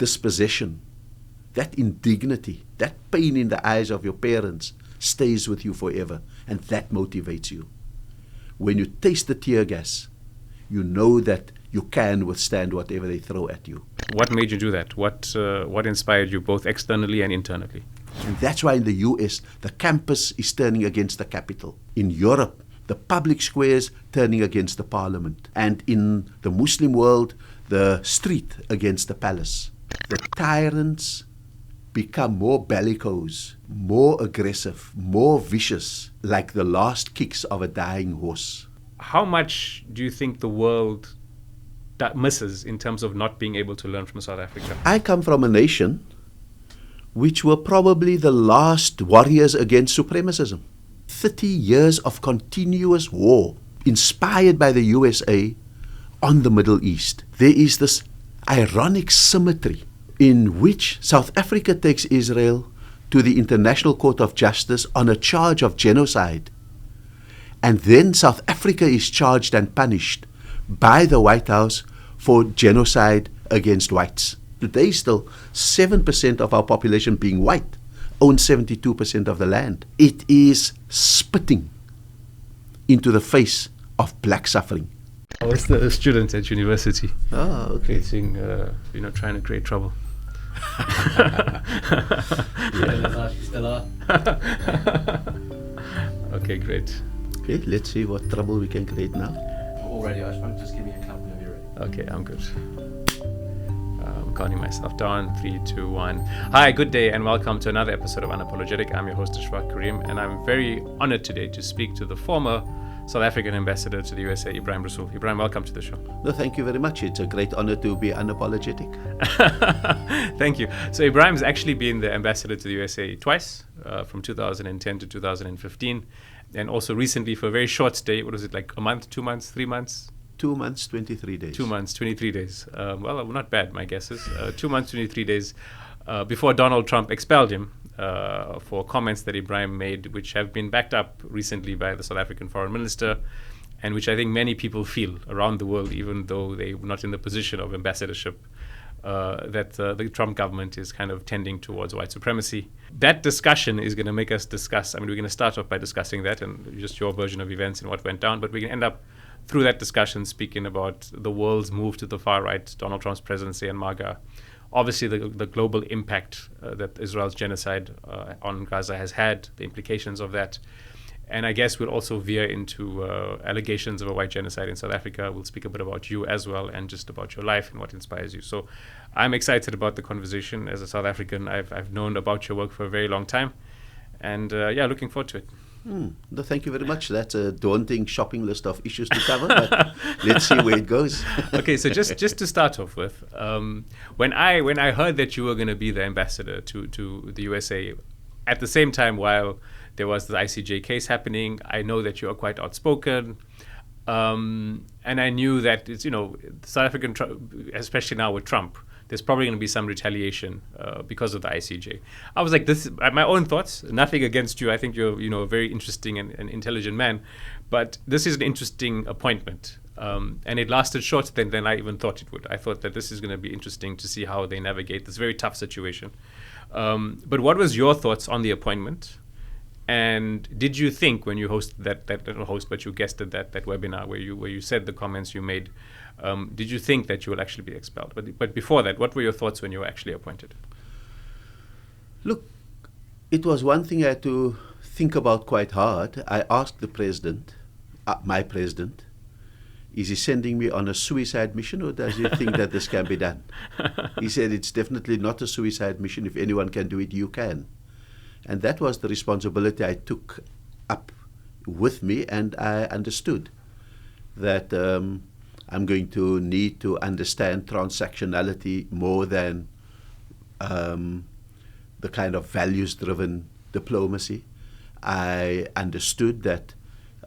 dispossession, that indignity, that pain in the eyes of your parents stays with you forever, and that motivates you. When you taste the tear gas, you know that you can withstand whatever they throw at you. What made you do that? What inspired you both externally and internally? And that's why in the US, the campus is turning against the capital. In Europe, the public squares turning against the parliament. And in the Muslim world, the street against the palace. The tyrants become more bellicose, more aggressive, more vicious, like the last kicks of a dying horse. How much do you think the world misses in terms of not being able to learn from South Africa? I come from a nation which were probably the last warriors against supremacism. 30 years of continuous war inspired by the USA on the Middle East. There is this ironic symmetry in which South Africa takes Israel to the International Court of Justice on a charge of genocide. And then South Africa is charged and punished by the White House for genocide against whites. Today still, 7% of our population being white owns 72% of the land. It is spitting into the face of black suffering. I was a student at university. Oh, okay. Facing, trying to create trouble. Still are. Okay, great. Okay, let's see what trouble we can create now. Already, Ashfaaq, just give me a clap whenever you're ready. Okay, I'm good. I'm counting myself down. 3, 2, 1. Hi, good day, and welcome to another episode of Unapologetic. I'm your host, Ashfaaq Carim, and I'm very honored today to speak to the former South African ambassador to the USA, Ebrahim Rasool. Ebrahim, welcome to the show. No, thank you very much. It's a great honor to be unapologetic. Thank you. So Ebrahim's actually been the ambassador to the USA twice, from 2010 to 2015, and also recently for a very short stay. What was it, like a month, 2 months, 3 months? 2 months, 23 days. 2 months, 23 days. Well, not bad, my guess is. 2 months, 23 days before Donald Trump expelled him for comments that Ebrahim made, which have been backed up recently by the South African foreign minister, and which I think many people feel around the world, even though they're not in the position of ambassadorship, that the Trump government is kind of tending towards white supremacy. That discussion is going to make us discuss, we're going to start off by discussing that and just your version of events and what went down, but we can end up through that discussion speaking about the world's move to the far right, Donald Trump's presidency and Maga. Obviously, the global impact that Israel's genocide on Gaza has had, the implications of that. And I guess we'll also veer into allegations of a white genocide in South Africa. We'll speak a bit about you as well and just about your life and what inspires you. So I'm excited about the conversation. As a South African, I've known about your work for a very long time. And looking forward to it. No, thank you very much. That's a daunting shopping list of issues to cover, but let's see where it goes. Okay, so just to start off with, when I heard that you were going to be the ambassador to the USA, at the same time while there was the ICJ case happening, I know that you are quite outspoken, and I knew that it's South African, especially now with Trump, there's probably going to be some retaliation because of the ICJ. I was like, this is my own thoughts, nothing against you. I think you're a very interesting and intelligent man, but this is an interesting appointment. And it lasted shorter than I even thought it would. I thought that this is going to be interesting to see how they navigate this very tough situation. But what was your thoughts on the appointment? And did you think when you hosted but you guested that webinar where you said the comments you made, did you think that you will actually be expelled? But before that, what were your thoughts when you were actually appointed? Look, it was one thing I had to think about quite hard. I asked the president, my president, is he sending me on a suicide mission or does he think that this can be done? He said, it's definitely not a suicide mission. If anyone can do it, you can. And that was the responsibility I took up with me, and I understood that I'm going to need to understand transactionality more than the kind of values-driven diplomacy. I understood that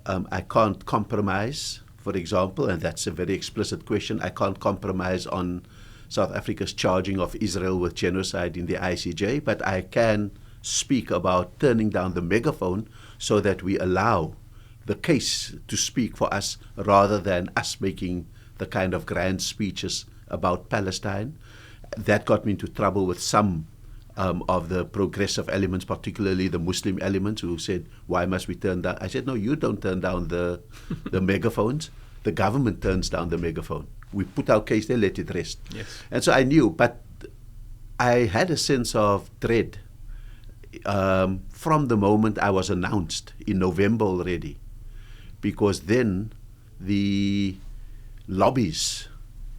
I can't compromise, for example, and that's a very explicit question, I can't compromise on South Africa's charging of Israel with genocide in the ICJ, but I can speak about turning down the megaphone so that we allow the case to speak for us rather than us making the kind of grand speeches about Palestine. that got me into trouble with some of the progressive elements, particularly the Muslim elements, who said, why must we turn down? I said, no, you don't turn down the megaphones. The government turns down the megaphone. We put our case there, let it rest. Yes. And so I knew, but I had a sense of dread from the moment I was announced in November already, because then the lobbies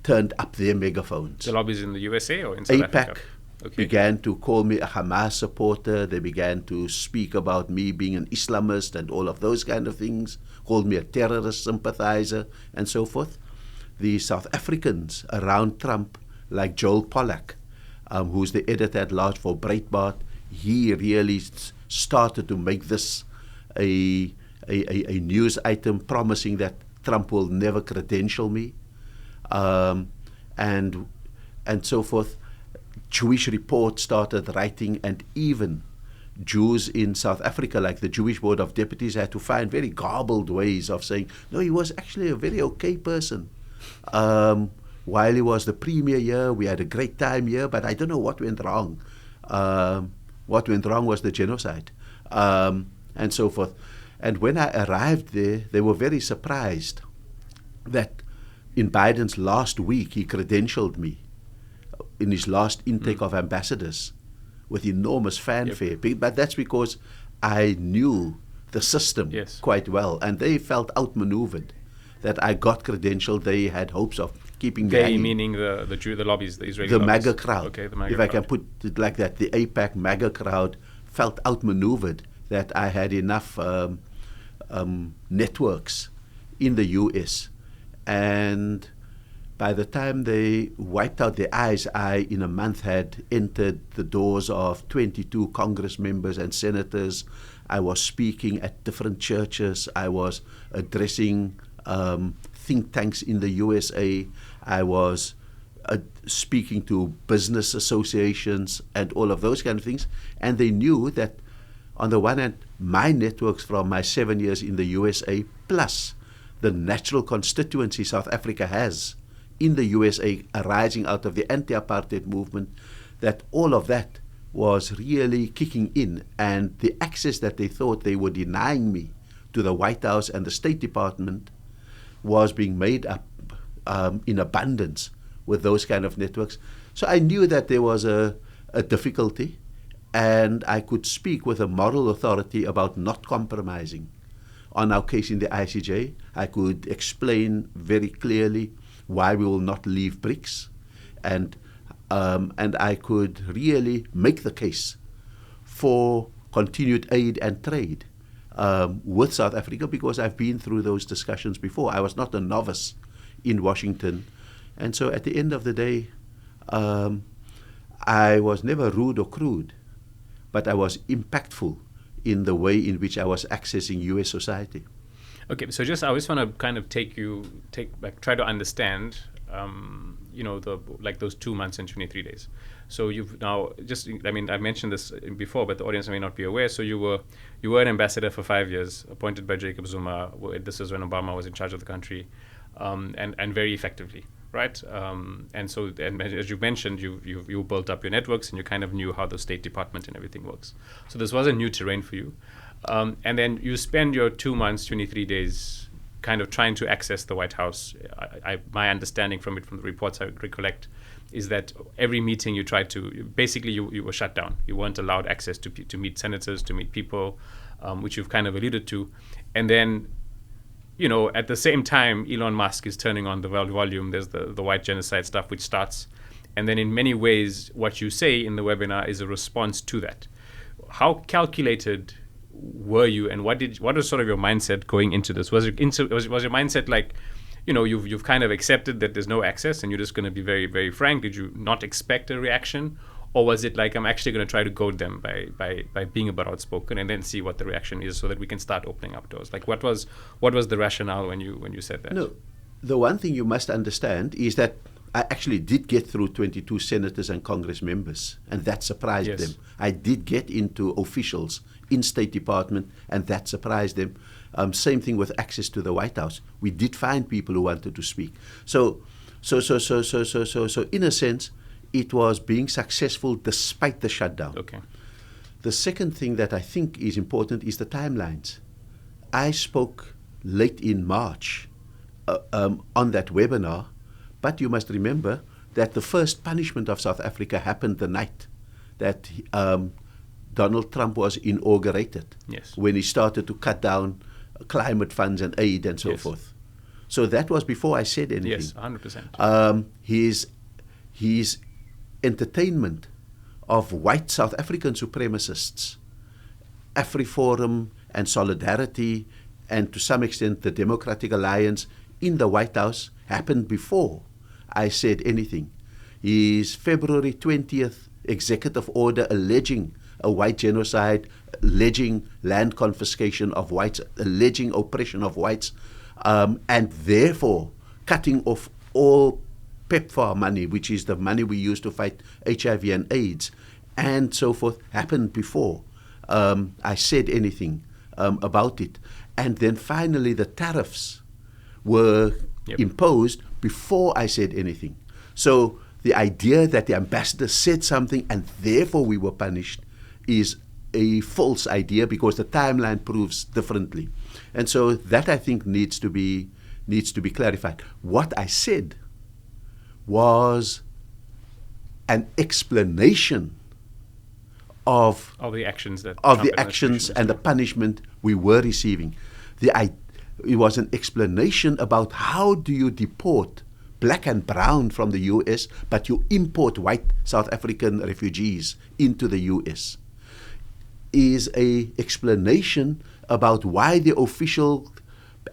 turned up their megaphones. The lobbies in the USA or in South APAC Africa? Okay. began to call me a Hamas supporter. They began to speak about me being an Islamist and all of those kind of things, called me a terrorist sympathizer and so forth. The South Africans around Trump, like Joel Pollack, who's the editor-at-large for Breitbart, he really started to make this a news item, promising that Trump will never credential me, and so forth. Jewish Report started writing, and even Jews in South Africa, like the Jewish Board of Deputies, had to find very garbled ways of saying, no, he was actually a very okay person. While he was the premier here, we had a great time here, but I don't know what went wrong. What went wrong was the genocide, and so forth. And when I arrived there, they were very surprised that in Biden's last week, he credentialed me in his last intake of ambassadors with enormous fanfare. Yep. But that's because I knew the system Yes. quite well, and they felt outmaneuvered that I got credentialed. They had hopes of keeping me They hanging. meaning the lobbies, the Israeli The lobbies. MAGA crowd. Okay, the MAGA If I crowd. can put it like that, the APAC MAGA crowd felt outmaneuvered that I had enough networks in the US. And by the time they wiped out their eyes, I, in a month, had entered the doors of 22 Congress members and senators. I was speaking at different churches. I was addressing think tanks in the USA. I was speaking to business associations and all of those kind of things. And they knew that, on the one hand, my networks from my 7 years in the USA, plus the natural constituency South Africa has in the USA arising out of the anti-apartheid movement, that all of that was really kicking in, and the access that they thought they were denying me to the White House and the State Department was being made up in abundance with those kind of networks. So I knew that there was a difficulty, and I could speak with a moral authority about not compromising on our case in the ICJ. I could explain very clearly why we will not leave BRICS, and I could really make the case for continued aid and trade with South Africa, because I've been through those discussions before. I was not a novice in Washington. And so at the end of the day, I was never rude or crude, but I was impactful in the way in which I was accessing U.S. society. Okay, so I just want to kind of try to understand, those 2 months and 23 days. So you've now I mentioned this before, but the audience may not be aware. So you were an ambassador for 5 years, appointed by Jacob Zuma. This is when Obama was in charge of the country, and very effectively, right? And as you mentioned, you built up your networks, and you kind of knew how the State Department and everything works. So this was a new terrain for you. And then you spend your 2 months, 23 days kind of trying to access the White House. My understanding from the reports I recollect, is that every meeting you tried to, basically you were shut down. You weren't allowed access to meet senators, to meet people, which you've kind of alluded to. And then, at the same time, Elon Musk is turning on the volume. There's the white genocide stuff, which starts. And then in many ways, what you say in the webinar is a response to that. How calculated were you, and what was sort of your mindset going into this? Was your mindset like, you've kind of accepted that there's no access and you're just going to be very, very frank? Did you not expect a reaction, or was it like, I'm actually going to try to goad them by being a bit outspoken and then see what the reaction is, so that we can start opening up doors? Like, what was the rationale when you said that? No, the one thing you must understand is that I actually did get through 22 senators and Congress members, and that surprised Yes. them. I did get into officials in State Department, and that surprised them. Same thing with access to the White House. We did find people who wanted to speak. So in a sense, it was being successful despite the shutdown. Okay. The second thing that I think is important is the timelines. I spoke late in March on that webinar, but you must remember that the first punishment of South Africa happened the night that Donald Trump was inaugurated, Yes. when he started to cut down climate funds and aid and so Yes. forth. So that was before I said anything. Yes, 100%. His entertainment of white South African supremacists, AfriForum and Solidarity, and to some extent the Democratic Alliance in the White House happened before I said anything. His February 20th executive order alleging a white genocide, alleging land confiscation of whites, alleging oppression of whites, and therefore cutting off all PEPFAR money, which is the money we use to fight HIV and AIDS, and so forth, happened before I said anything about it. And then finally the tariffs were imposed before I said anything. So the idea that the ambassador said something and therefore we were punished is a false idea, because the timeline proves differently. And so that, I think, needs to be clarified. What I said was an explanation of the actions that and the punishment we were receiving. It was an explanation about how do you deport black and brown from the US, but you import white South African refugees into the US. Is a explanation about why the official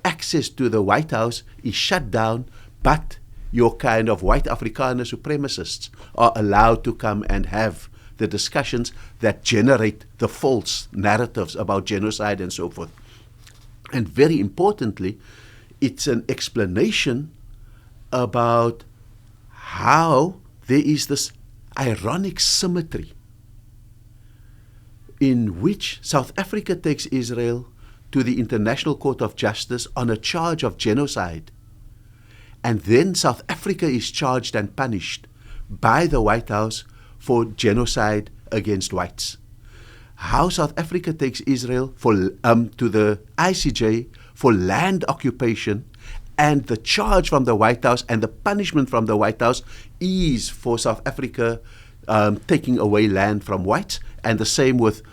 access to the White House is shut down, but your kind of white Afrikaner supremacists are allowed to come and have the discussions that generate the false narratives about genocide and so forth. And very importantly, it's an explanation about how there is this ironic symmetry in which South Africa takes Israel to the International Court of Justice on a charge of genocide. And then South Africa is charged and punished by the White House for genocide against whites. How South Africa takes Israel to the ICJ for land occupation, and the charge from the White House and the punishment from the White House is for South Africa taking away land from whites, and the same with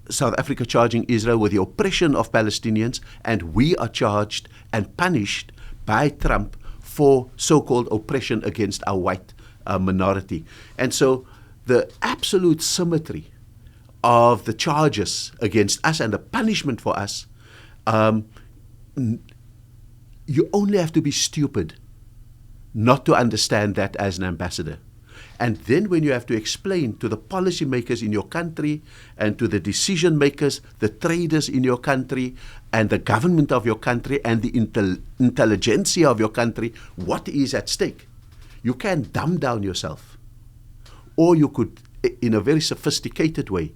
South Africa charging Israel with the oppression of Palestinians, and we are charged and punished by Trump for so-called oppression against our white minority. And so the absolute symmetry of the charges against us and the punishment for us, you only have to be stupid not to understand that as an ambassador. And then when you have to explain to the policymakers in your country and to the decision makers, the traders in your country and the government of your country and the intelligentsia of your country what is at stake, you can dumb down yourself. Or you could, in a very sophisticated way,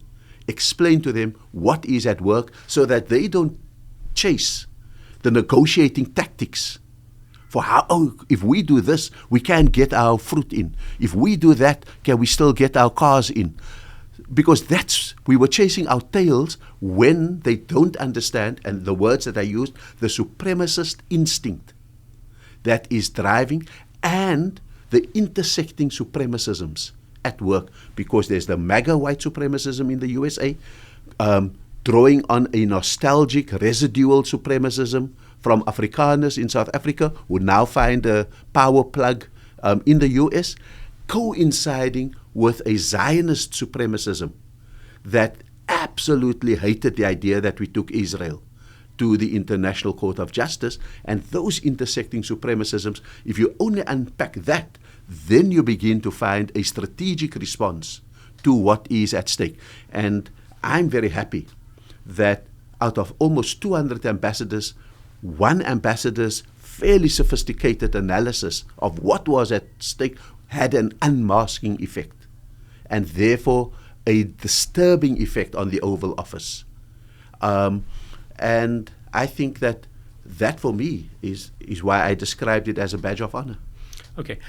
explain to them what is at work so that they don't chase the negotiating tactics for how, if we do this, we can get our fruit in. If we do that, can we still get our cars in? Because we were chasing our tails when they don't understand, and the words that I used, the supremacist instinct that is driving, and the intersecting supremacisms at work, because there's the Maga white supremacism in the USA, drawing on a nostalgic residual supremacism from Afrikaners in South Africa who now find a power plug in the US, coinciding with a Zionist supremacism that absolutely hated the idea that we took Israel to the International Court of Justice. And those intersecting supremacisms, if you only unpack that, then you begin to find a strategic response to what is at stake. And I'm very happy that out of almost 200 ambassadors, one ambassador's fairly sophisticated analysis of what was at stake had an unmasking effect, and therefore a disturbing effect on the Oval Office. And I think that for me is why I described it as a badge of honor. Okay,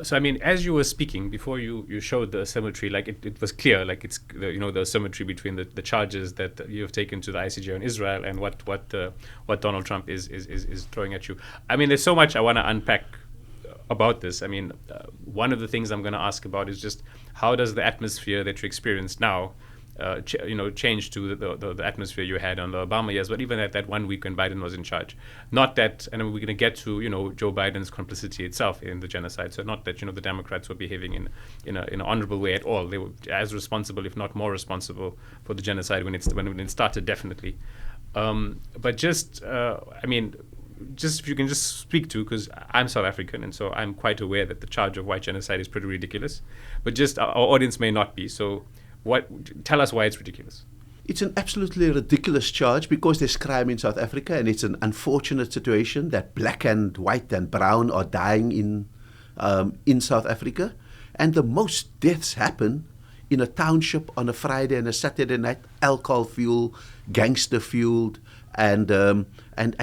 so I mean, as you were speaking before, you showed the symmetry. Like it was clear, like it's the symmetry between the charges that you have taken to the ICJ on Israel and what Donald Trump is throwing at you. I mean, there's so much I want to unpack about this. I mean, one of the things I'm going to ask about is just how does the atmosphere that you experience now change to the atmosphere you had on the Obama years, but even at that 1 week when Biden was in charge. Not that, and we're going to get to Joe Biden's complicity itself in the genocide. So not that the Democrats were behaving in an honorable way at all. They were as responsible, if not more responsible, for the genocide when it started, definitely. But just if you can just speak to, because I'm South African and so I'm quite aware that the charge of white genocide is pretty ridiculous, but just our audience may not be. So tell us why it's ridiculous. It's an absolutely ridiculous charge because there's crime in South Africa, and it's an unfortunate situation that black and white and brown are dying in South Africa. And the most deaths happen in a township on a Friday and a Saturday night, alcohol-fueled, gangster-fueled, and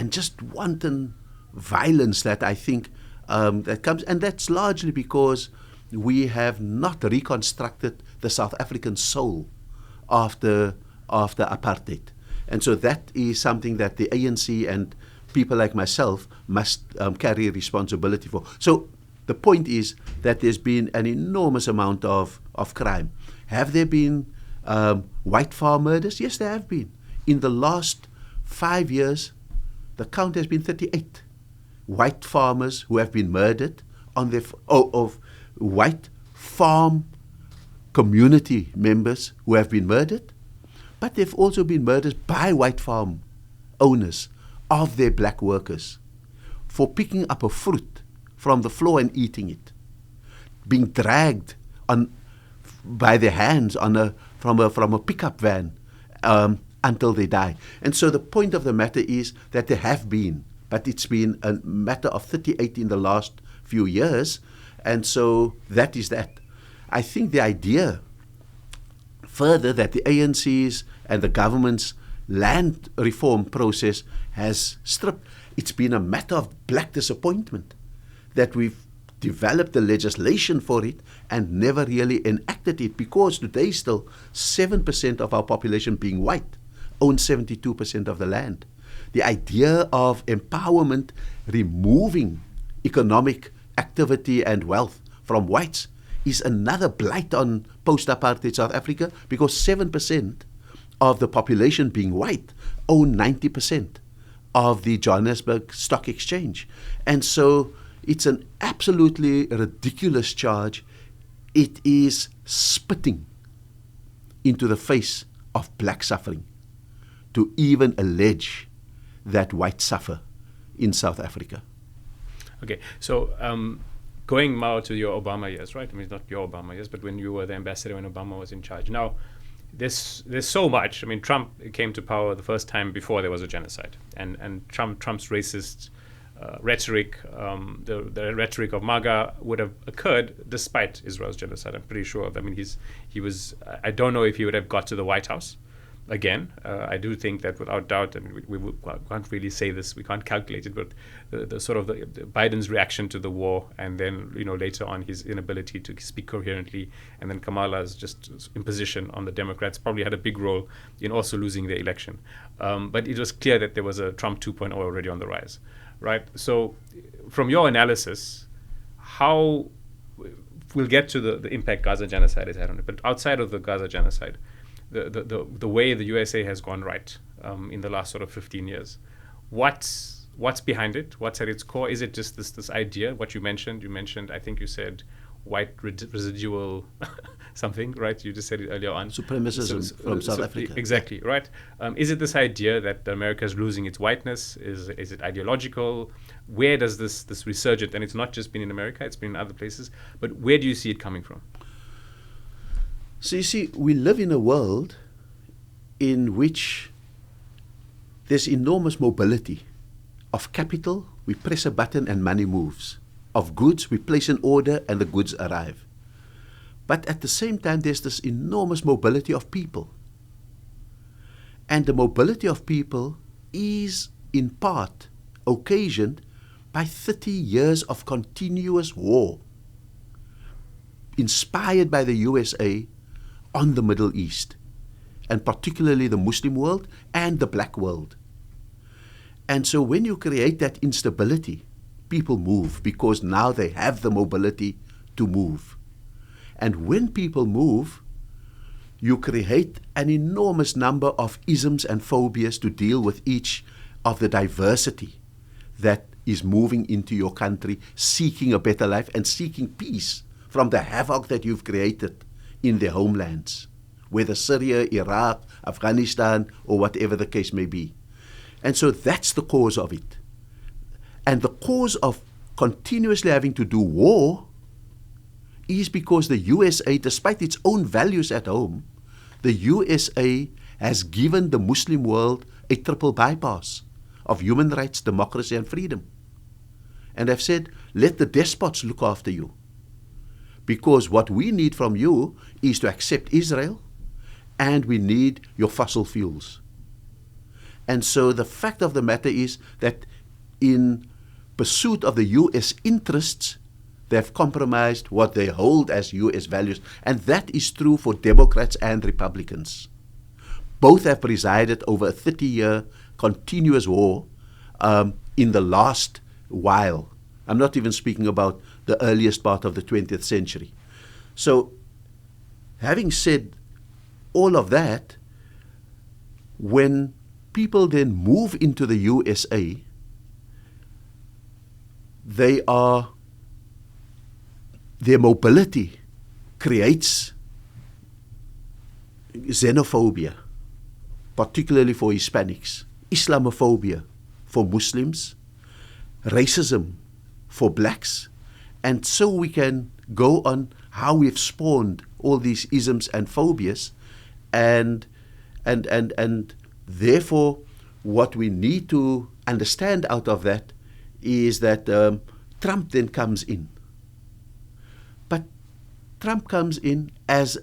just wanton violence that I think that comes. And that's largely because we have not reconstructed the South African soul after apartheid. And so that is something that the ANC and people like myself must carry responsibility for. So the point is that there's been an enormous amount of crime. Have there been white farm murders? Yes, there have been. In the last 5 years, the count has been 38 white farmers who have been murdered on their of white farm community members who have been murdered, but they've also been murders by white farm owners of their black workers for picking up a fruit from the floor and eating it, being dragged by their hands from a pickup van until they die. And so the point of the matter is that there have been, but it's been a matter of 38 in the last few years. And so that is that. I think the idea further that the ANC's and the government's land reform process has stripped, it's been a matter of black disappointment that we've developed the legislation for it and never really enacted it, because today still 7% of our population being white owns 72% of the land. The idea of empowerment, removing economic activity and wealth from whites, is another blight on post-apartheid South Africa, because 7% of the population being white own 90% of the Johannesburg Stock Exchange. And so it's an absolutely ridiculous charge. It is spitting into the face of black suffering to even allege that whites suffer in South Africa. Okay, so going now to your Obama years, right? I mean, not your Obama years, but when you were the ambassador when Obama was in charge. Now, there's so much. I mean, Trump came to power the first time before there was a genocide, and Trump's racist rhetoric, the rhetoric of Maga would have occurred despite Israel's genocide. I'm pretty sure. I mean, he was. I don't know if he would have got to the White House again. I do think that without doubt. I mean, we can't really say this. We can't calculate it, but the sort of the Biden's reaction to the war, and then later on his inability to speak coherently, and then Kamala's just imposition on the Democrats probably had a big role in also losing the election. But it was clear that there was a Trump 2.0 already on the rise, right? So, from your analysis, how we'll get to the impact Gaza genocide has had on it, but outside of the Gaza genocide, the way the USA has gone right in the last sort of 15 years, what's behind it? What's at its core? Is it just this idea? What you mentioned, I think you said white residual something, right? You just said it earlier on. Supremacism from South Africa. Exactly, right? Is it this idea that America is losing its whiteness? Is it ideological? Where does this resurgence, and it's not just been in America, it's been in other places, but where do you see it coming from? So you see, we live in a world in which there's enormous mobility. Of capital, we press a button and money moves. Of goods, we place an order and the goods arrive. But at the same time, there's this enormous mobility of people. And the mobility of people is in part occasioned by 30 years of continuous war, inspired by the USA on the Middle East, and particularly the Muslim world and the black world. And so when you create that instability, people move because now they have the mobility to move. And when people move, you create an enormous number of isms and phobias to deal with each of the diversity that is moving into your country, seeking a better life and seeking peace from the havoc that you've created in their homelands, whether Syria, Iraq, Afghanistan, or whatever the case may be. And so that's the cause of it. And the cause of continuously having to do war is because the USA, despite its own values at home, the USA has given the Muslim world a triple bypass of human rights, democracy, and freedom. And I've said, let the despots look after you. Because what we need from you is to accept Israel, and we need your fossil fuels. And so the fact of the matter is that in pursuit of the US interests, they've compromised what they hold as US values. And that is true for Democrats and Republicans. Both have presided over a 30-year continuous war in the last while. I'm not even speaking about the earliest part of the 20th century. So, having said all of that, when people then move into the USA, their mobility creates xenophobia, particularly for Hispanics, Islamophobia for Muslims, racism for blacks, and so we can go on how we've spawned all these isms and phobias, and therefore what we need to understand out of that is that Trump then comes in. But Trump comes in as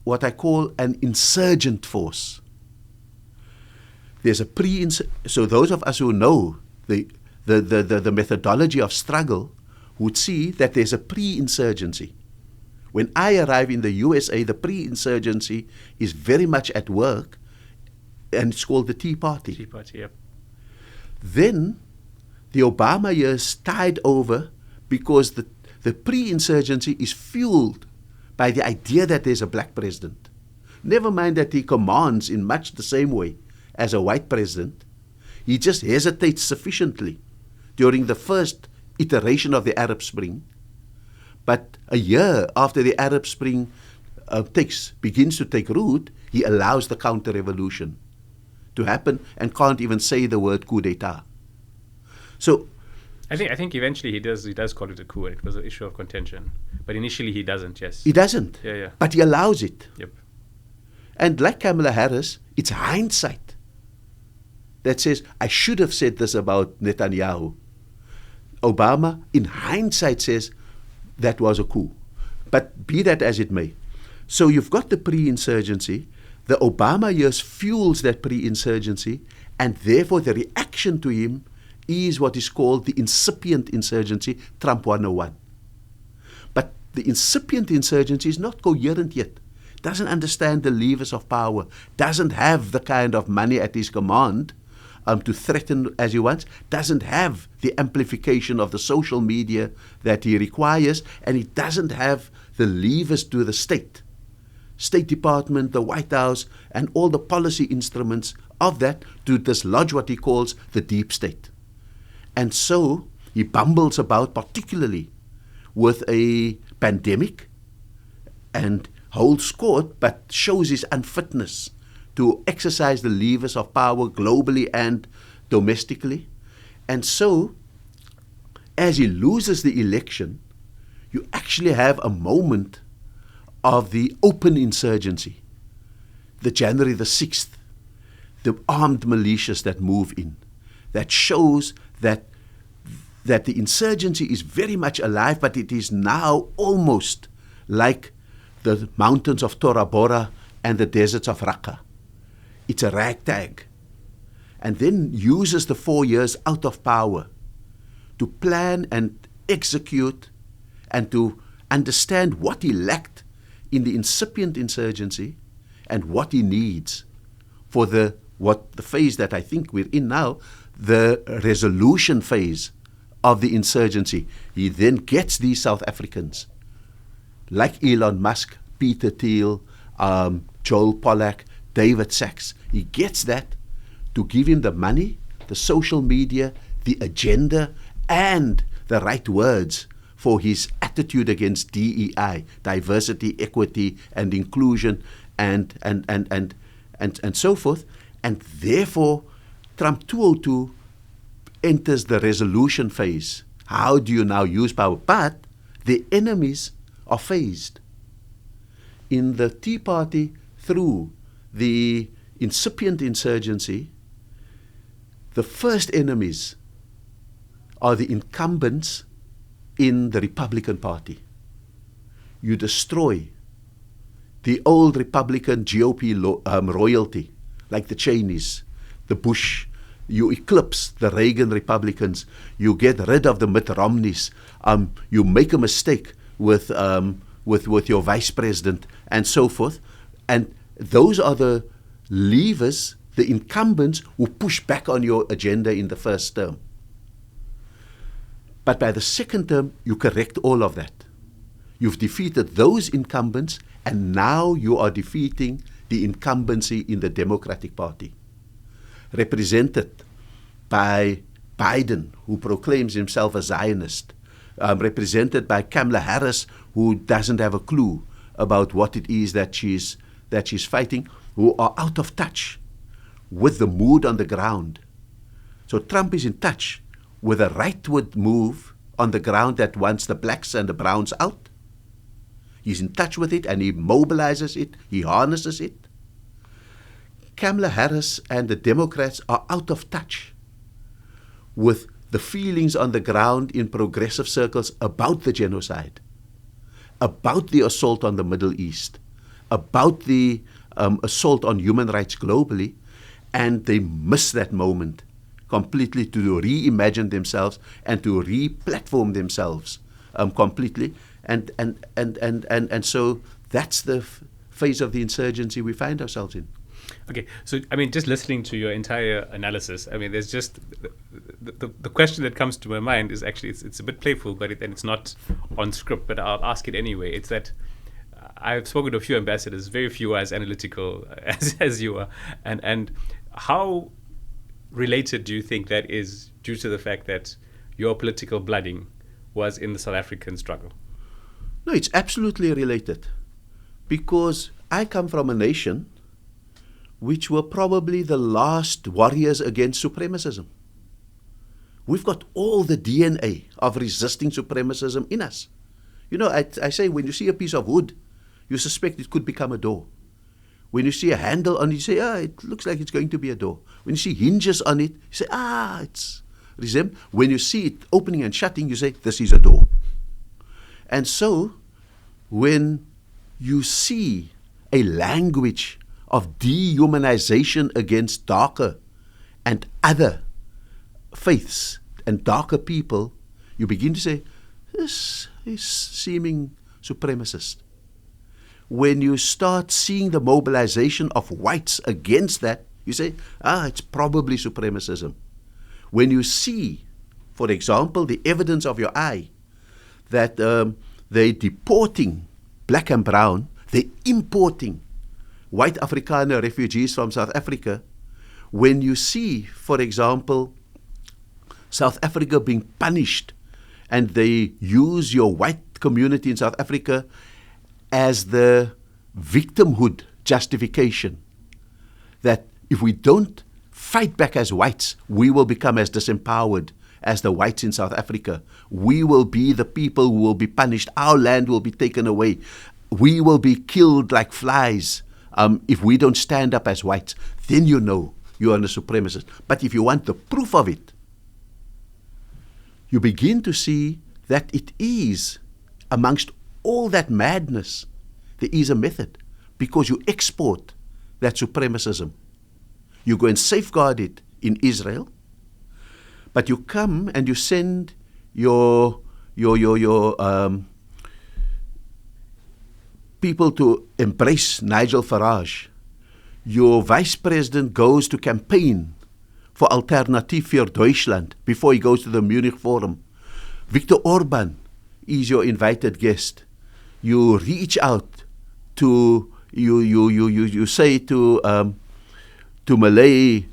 what I call an insurgent force. There's a so those of us who know the methodology of struggle would see that there's a pre-insurgency. When I arrive in the USA, the pre-insurgency is very much at work, and it's called the Tea Party. Tea Party, yep. Then the Obama years tide over because the pre-insurgency is fueled by the idea that there's a black president. Never mind that he commands in much the same way as a white president. He just hesitates sufficiently during the first iteration of the Arab Spring. But a year after the Arab Spring begins to take root, he allows the counter-revolution to happen and can't even say the word coup d'etat. So I think eventually he does call it a coup. It was an issue of contention. But initially he doesn't, yes. He doesn't. Yeah. But he allows it. Yep. And like Kamala Harris, it's hindsight that says, I should have said this about Netanyahu. Obama, in hindsight, says that was a coup. But be that as it may. So you've got the pre-insurgency. The Obama years fuels that pre-insurgency, and therefore the reaction to him is what is called the incipient insurgency, Trump 101. But the incipient insurgency is not coherent yet, doesn't understand the levers of power, doesn't have the kind of money at his command to threaten as he wants, doesn't have the amplification of the social media that he requires, and he doesn't have the levers to the State Department, the White House, and all the policy instruments of that to dislodge what he calls the deep state. And so he bumbles about, particularly with a pandemic, and holds court, but shows his unfitness to exercise the levers of power globally and domestically. And so, as he loses the election, you actually have a moment of the open insurgency, the January the 6th, the armed militias that move in, that shows that the insurgency is very much alive, but it is now almost like the mountains of Tora Bora and the deserts of Raqqa. It's a ragtag. And then uses the 4 years out of power to plan and execute and to understand what he lacked in the incipient insurgency and what he needs for the phase that I think we're in now, the resolution phase of the insurgency. He then gets these South Africans like Elon Musk, Peter Thiel, Joel Pollack, David Sachs. He gets that to give him the money, the social media, the agenda, and the right words for his attitude against DEI, diversity, equity, and inclusion, and so forth. And therefore, Trump 202 enters the resolution phase. How do you now use power? But the enemies are phased. In the Tea Party, through the incipient insurgency, the first enemies are the incumbents in the Republican Party. You destroy the old Republican GOP royalty, like the Cheneys, the Bush. You eclipse the Reagan Republicans. You get rid of the Mitt Romneys. You make a mistake with your vice president and so forth. And those are the levers, the incumbents who push back on your agenda in the first term. But by the second term, you correct all of that. You've defeated those incumbents, and now you are defeating the incumbency in the Democratic Party, represented by Biden, who proclaims himself a Zionist, represented by Kamala Harris, who doesn't have a clue about what it is that she's fighting, who are out of touch with the mood on the ground. So Trump is in touch with a rightward move on the ground that wants the blacks and the browns out. He's in touch with it, and he mobilizes it, he harnesses it. Kamala Harris and the Democrats are out of touch with the feelings on the ground in progressive circles about the genocide, about the assault on the Middle East, about the assault on human rights globally, and they miss that moment completely to reimagine themselves and to re-platform themselves completely. And so that's the phase of the insurgency we find ourselves in. Okay, so I mean, just listening to your entire analysis, I mean, there's just the question that comes to my mind is actually it's a bit playful, but it's not on script. But I'll ask it anyway. It's that I've spoken to a few ambassadors, very few as analytical as you are, and how related do you think that is due to the fact that your political blooding was in the South African struggle? No, it's absolutely related, because I come from a nation which were probably the last warriors against supremacism. We've got all the DNA of resisting supremacism in us. You know, I say when you see a piece of wood, you suspect it could become a door. When you see a handle on it, you say, it looks like it's going to be a door. When you see hinges on it, you say, it's resemble. When you see it opening and shutting, you say, this is a door. And so, when you see a language of dehumanization against darker and other faiths and darker people, you begin to say, this is seeming supremacist. When you start seeing the mobilization of whites against that, you say, it's probably supremacism. When you see, for example, the evidence of your eye, that they're deporting black and brown, they're importing white Afrikaner refugees from South Africa. When you see, for example, South Africa being punished, and they use your white community in South Africa as the victimhood justification, that if we don't fight back as whites, we will become as disempowered as the whites in South Africa. We will be the people who will be punished. Our land will be taken away. We will be killed like flies if we don't stand up as whites. Then you know you are a supremacist. But if you want the proof of it, you begin to see that it is, amongst all that madness, there is a method, because you export that supremacism. You go and safeguard it in Israel, but you come and you send your people to embrace Nigel Farage. Your vice president goes to campaign for Alternative für Deutschland before he goes to the Munich Forum. Viktor Orban is your invited guest. You reach out to you say to Malay,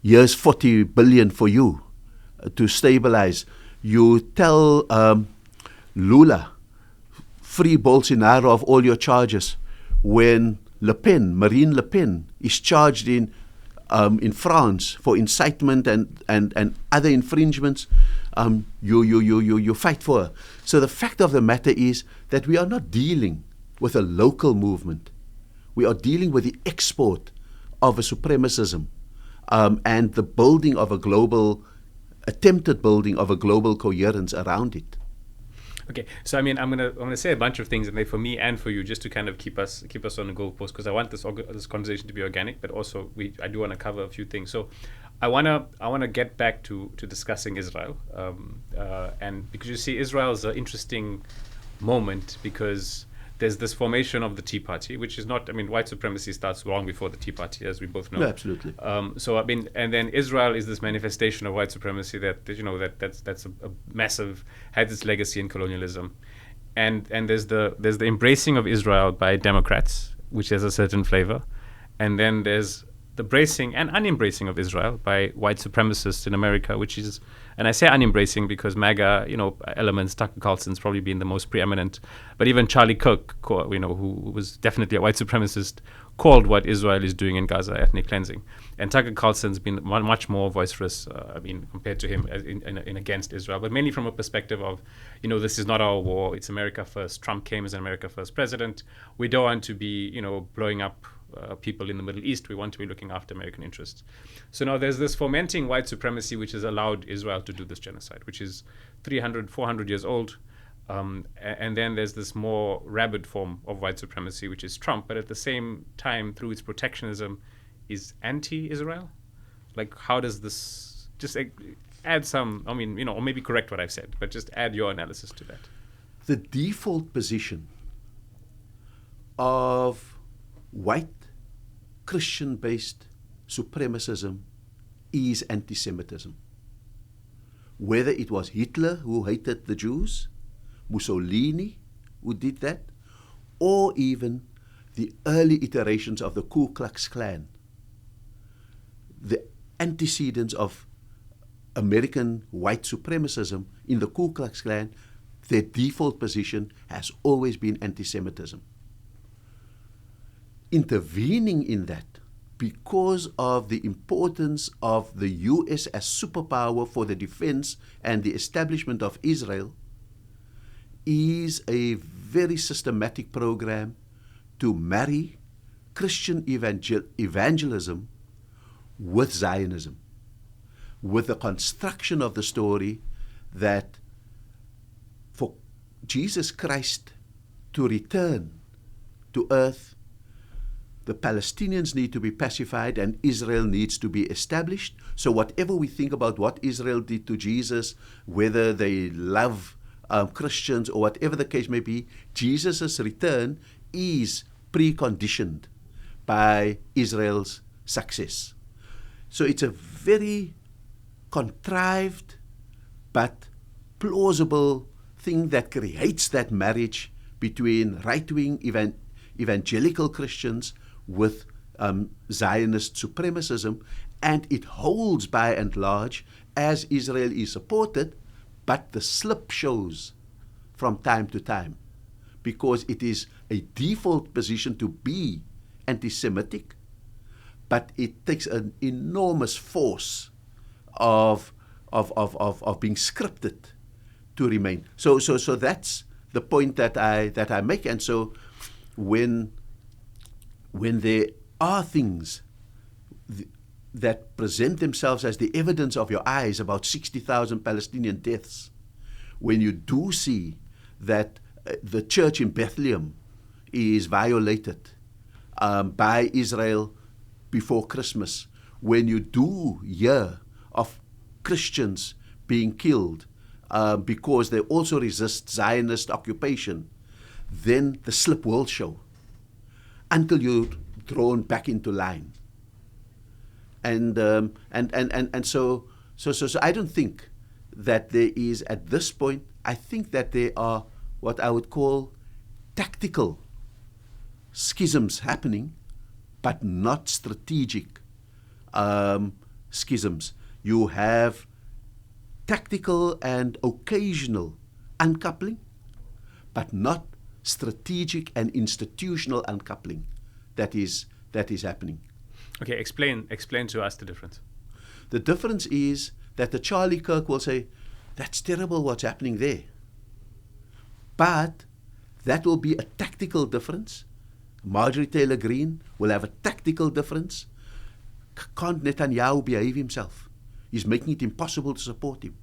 here's 40 billion for you to stabilize. You tell Lula, free Bolsonaro of all your charges. When Marine Le Pen, is charged in France for incitement and other infringements, you fight for her. So the fact of the matter is that we are not dealing with a local movement. We are dealing with the export of a supremacism and the building of a global, attempted building of a global coherence around it. Okay, so I mean, I'm gonna say a bunch of things, and they for me and for you, just to kind of keep us on the goalpost, because I want this conversation to be organic, but also I do want to cover a few things. So, I wanna get back to discussing Israel, and because you see, Israel is an interesting moment because there's this formation of the Tea Party, which is not, I mean, white supremacy starts long before the Tea Party, as we both know. No, absolutely. So I mean, and then Israel is this manifestation of white supremacy that's a massive, has its legacy in colonialism, and there's the embracing of Israel by Democrats, which has a certain flavor, and then there's the bracing and unembracing of Israel by white supremacists in America, which is, and I say unembracing because Maga, elements, Tucker Carlson's probably been the most preeminent, but even Charlie Kirk, who was definitely a white supremacist, called what Israel is doing in Gaza ethnic cleansing. And Tucker Carlson's been much more vociferous, compared to him in against Israel, but mainly from a perspective of, this is not our war, it's America first. Trump came as an America first president. We don't want to be, blowing up people in the Middle East. We want to be looking after American interests. So now there's this fomenting white supremacy which has allowed Israel to do this genocide, which is 300, 400 years old. And then there's this more rabid form of white supremacy, which is Trump, but at the same time, through its protectionism, is anti-Israel. Like, how does this, just add some, or maybe correct what I've said, but just add your analysis to that. The default position of white Christian-based supremacism is anti-Semitism. Whether it was Hitler who hated the Jews, Mussolini who did that, or even the early iterations of the Ku Klux Klan, the antecedents of American white supremacism in the Ku Klux Klan, their default position has always been anti-Semitism. Intervening in that, because of the importance of the U.S. as superpower for the defense and the establishment of Israel, is a very systematic program to marry Christian evangelism with Zionism, with the construction of the story that for Jesus Christ to return to earth, the Palestinians need to be pacified and Israel needs to be established. So whatever we think about what Israel did to Jesus, whether they love Christians or whatever the case may be, Jesus' return is preconditioned by Israel's success. So it's a very contrived but plausible thing that creates that marriage between right-wing evangelical Christians with Zionist supremacism, and it holds by and large as Israel is supported, but the slip shows from time to time because it is a default position to be anti-Semitic, but it takes an enormous force of being scripted to remain. So that's the point that I make. And so when there are things that present themselves as the evidence of your eyes, about 60,000 Palestinian deaths, when you do see that the church in Bethlehem is violated by Israel before Christmas, when you do hear of Christians being killed because they also resist Zionist occupation, then the slip will show until you're drawn back into line. And so I don't think that there is, at this point, I think that there are what I would call tactical schisms happening, but not strategic schisms. You have tactical and occasional uncoupling, but not strategic and institutional uncoupling that is happening. Okay, explain to us the difference. The difference is that the Charlie Kirk will say, that's terrible what's happening there. But that will be a tactical difference. Marjorie Taylor Greene will have a tactical difference. Can't Netanyahu behave himself? He's making it impossible to support him.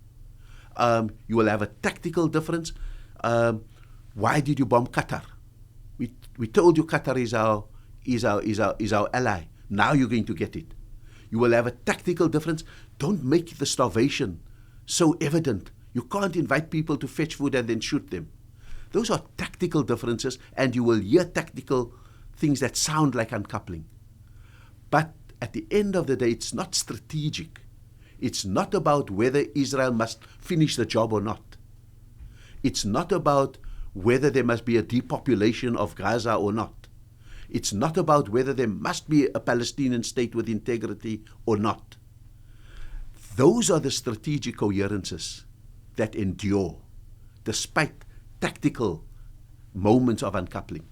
You will have a tactical difference. Why did you bomb Qatar? We told you Qatar is our ally. Now you're going to get it. You will have a tactical difference. Don't make the starvation so evident. You can't invite people to fetch food and then shoot them. Those are tactical differences, and you will hear tactical things that sound like uncoupling. But at the end of the day, it's not strategic. It's not about whether Israel must finish the job or not. It's not about whether there must be a depopulation of Gaza or not. It's not about whether there must be a Palestinian state with integrity or not. Those are the strategic coherences that endure, despite tactical moments of uncoupling.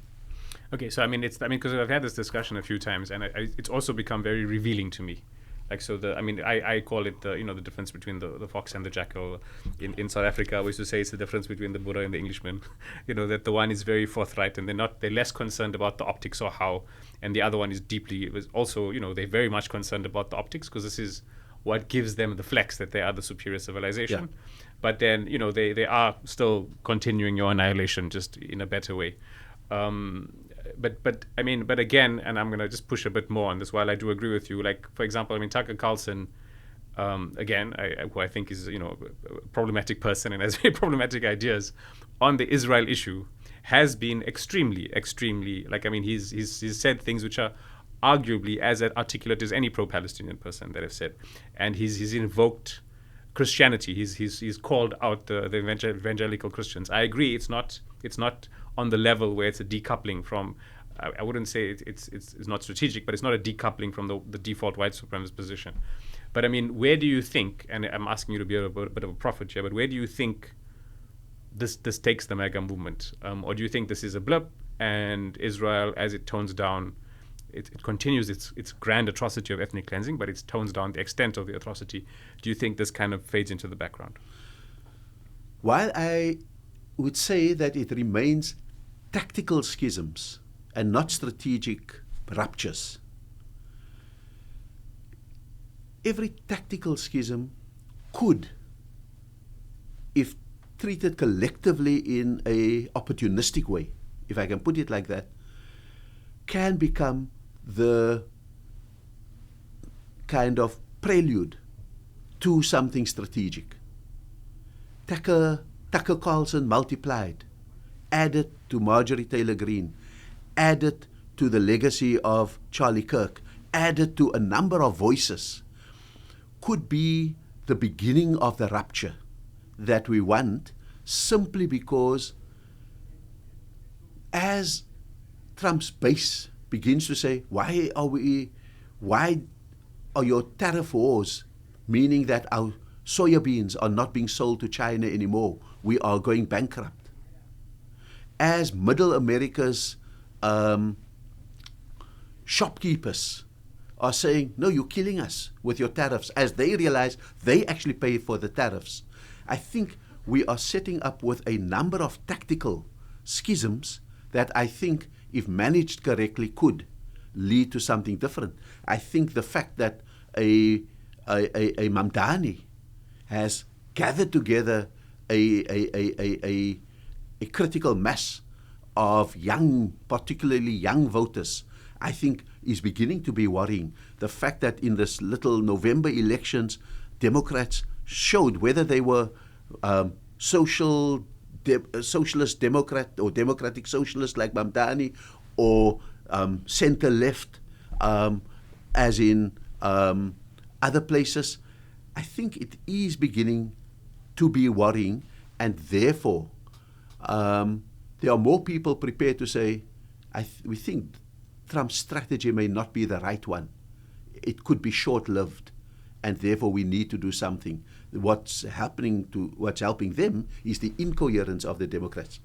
Okay, so because I've had this discussion a few times, and it's also become very revealing to me. Like, so I call it the difference between the fox and the jackal. In South Africa, we used to say it's the difference between the Boer and the Englishman. That the one is very forthright and they're less concerned about the optics or how, and the other one is they're very much concerned about the optics, because this is what gives them the flex that they are the superior civilization. Yeah. But then they are still continuing your annihilation, just in a better way. But again, and I'm going to just push a bit more on this, while I do agree with you, like, for example, Tucker Carlson, again, who I think is, a problematic person and has very problematic ideas on the Israel issue, has been extremely, he's said things which are arguably as articulate as any pro-Palestinian person that have said. And he's invoked Christianity. He's called out the evangelical Christians. I agree, it's not on the level where it's a decoupling from, I wouldn't say it's not strategic, but it's not a decoupling from the default white supremacist position. But where do you think, and I'm asking you to be a bit of a prophet here, but where do you think this takes the Maga movement? Or do you think this is a blip, and Israel, as it tones down, it continues its grand atrocity of ethnic cleansing, but it tones down the extent of the atrocity? Do you think this kind of fades into the background? While I would say that it remains tactical schisms and not strategic ruptures, every tactical schism could, if treated collectively in a opportunistic way, if I can put it like that, can become the kind of prelude to something strategic. Tucker Carlson multiplied, added to Marjorie Taylor Greene, added to the legacy of Charlie Kirk, added to a number of voices, could be the beginning of the rupture that we want, simply because as Trump's base begins to say, why are your tariff wars, meaning that our soybeans are not being sold to China anymore, we are going bankrupt. As Middle America's shopkeepers are saying, no, you're killing us with your tariffs, as they realize they actually pay for the tariffs. I think we are setting up with a number of tactical schisms that I think, if managed correctly, could lead to something different. I think the fact that a Mamdani has gathered together a critical mass of young, particularly young voters, I think is beginning to be worrying. The fact that in this little November elections, Democrats showed whether they were socialist democrat or democratic socialist like Mamdani, or center left, as in other places, I think it is beginning to be worrying, and therefore there are more people prepared to say, we think Trump's strategy may not be the right one. It could be short-lived, and therefore we need to do something. What's helping them is the incoherence of the Democrats.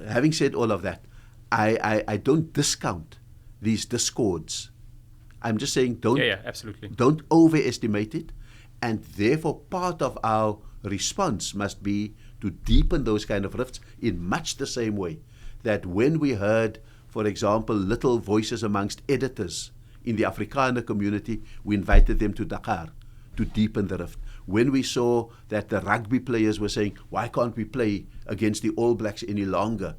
Having said all of that, I don't discount these discords. I'm just saying absolutely. Don't overestimate it, and therefore part of our response must be to deepen those kind of rifts in much the same way that when we heard, for example, little voices amongst editors in the Afrikaner community, we invited them to Dakar to deepen the rift. When we saw that the rugby players were saying, why can't we play against the All Blacks any longer?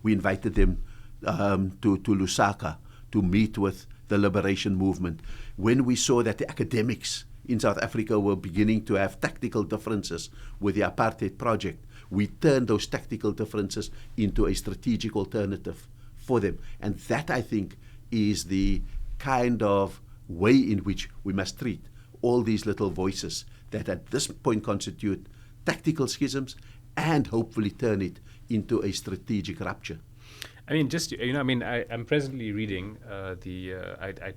We invited them to Lusaka to meet with the liberation movement. When we saw that the academics in South Africa were beginning to have tactical differences with the apartheid project, we turned those tactical differences into a strategic alternative for them. And that, I think, is the kind of way in which we must treat all these little voices that at this point constitute tactical schisms, and hopefully turn it into a strategic rupture. I mean, I'm presently reading I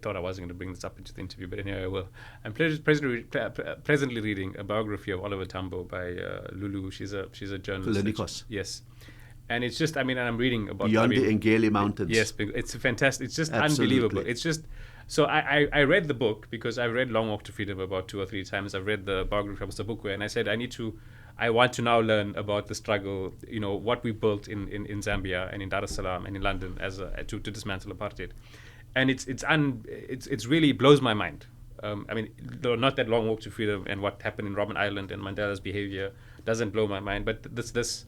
thought I wasn't going to bring this up into the interview, but anyway I will. I'm presently reading a biography of Oliver Tambo by Lulu. She's a journalist. Politicos. Yes. And it's just, and I'm reading about... Beyond the Ngeli Mountains. Yes, it's fantastic. It's just Absolutely. unbelievable. It's just... So I read the book because I've read Long Walk to Freedom about 2 or 3 times. I've read the biography of Mr. Bukwe, and I said, I want to now learn about the struggle, what we built in Zambia and in Dar es Salaam and in London to dismantle apartheid. And it's really blows my mind. Though not that Long Walk to Freedom and what happened in Robben Island and Mandela's behavior doesn't blow my mind, but this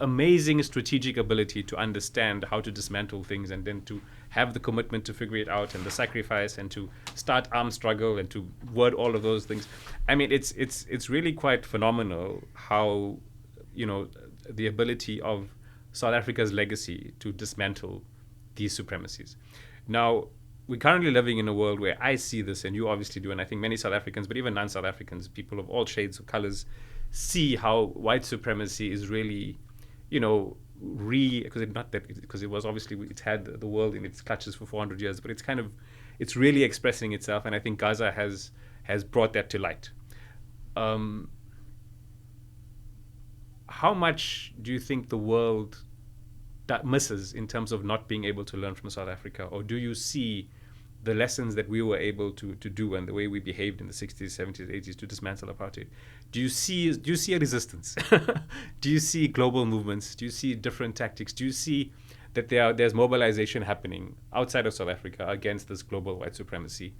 amazing strategic ability to understand how to dismantle things and then to have the commitment to figure it out and the sacrifice and to start armed struggle and to word all of those things. It's really quite phenomenal how, the ability of South Africa's legacy to dismantle these supremacies. Now, we're currently living in a world where I see this, and you obviously do, and I think many South Africans, but even non-South Africans, people of all shades of colors, see how white supremacy is really, because it was obviously, it's had the world in its clutches for 400 years, but it's really expressing itself, and I think Gaza has brought that to light. How much do you think the world that misses in terms of not being able to learn from South Africa, or do you see the lessons that we were able to do and the way we behaved in the 60s, 70s, 80s to dismantle apartheid? Do you see a resistance? Do you see global movements? Do you see different tactics? Do you see that there's mobilization happening outside of South Africa against this global white supremacy,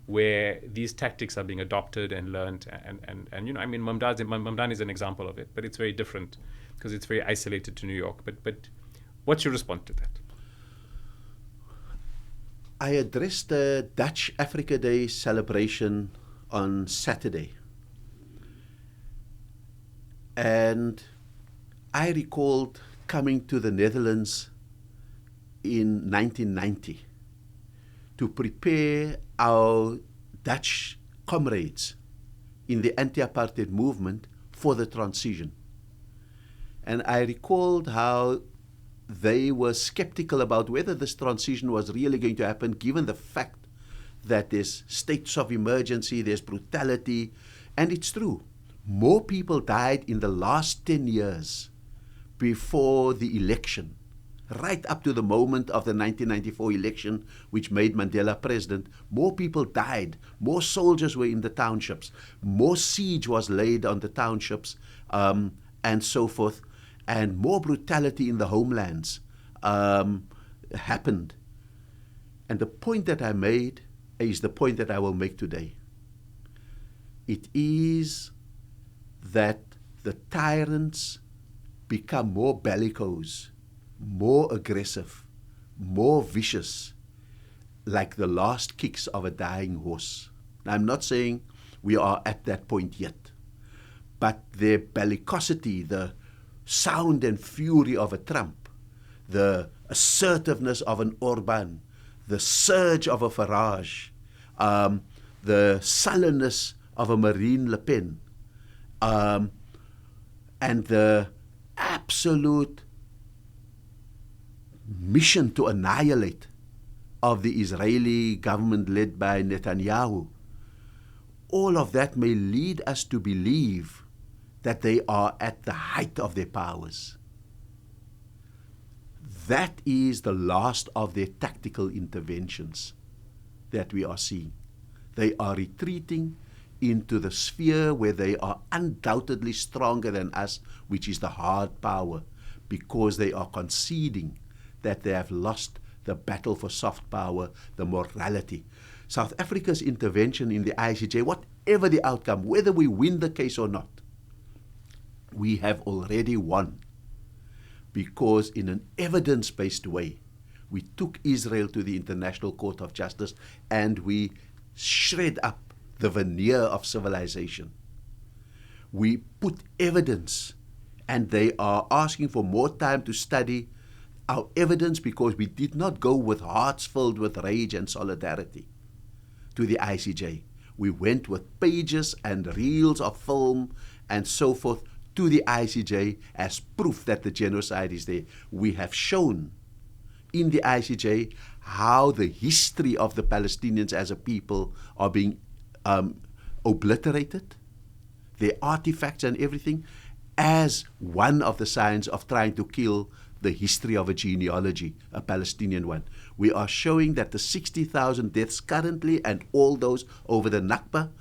where these tactics are being adopted and learned? And Mamdani is an example of it, but it's very different because it's very isolated to New York. But what's your response to that? I addressed the Dutch Africa Day celebration on Saturday. And I recalled coming to the Netherlands in 1990 to prepare our Dutch comrades in the anti-apartheid movement for the transition. And I recalled how they were skeptical about whether this transition was really going to happen, given the fact that there's states of emergency, there's brutality. And it's true. More people died in the last 10 years before the election, right up to the moment of the 1994 election, which made Mandela president. More people died. More soldiers were in the townships. More siege was laid on the townships, and so forth. And more brutality in the homelands happened. And the point that I made is the point that I will make today. It is that the tyrants become more bellicose, more aggressive, more vicious, like the last kicks of a dying horse. Now, I'm not saying we are at that point yet, but their bellicosity, the sound and fury of a Trump, the assertiveness of an Orban, the surge of a Farage, the sullenness of a Marine Le Pen, and the absolute mission to annihilate of the Israeli government led by Netanyahu, all of that may lead us to believe that they are at the height of their powers. That is the last of their tactical interventions that we are seeing. They are retreating into the sphere where they are undoubtedly stronger than us, which is the hard power, because they are conceding that they have lost the battle for soft power, the morality. South Africa's intervention in the ICJ, whatever the outcome, whether we win the case or not, we have already won, because in an evidence-based way, we took Israel to the International Court of Justice and we shred up the veneer of civilization. We put evidence, and they are asking for more time to study our evidence because we did not go with hearts filled with rage and solidarity to the ICJ. We went with pages and reels of film and so forth to the ICJ as proof that the genocide is there. We have shown in the ICJ how the history of the Palestinians as a people are being obliterated, their artifacts and everything, as one of the signs of trying to kill the history of a genealogy, a Palestinian one. We are showing that the 60,000 deaths currently and all those over the Nakba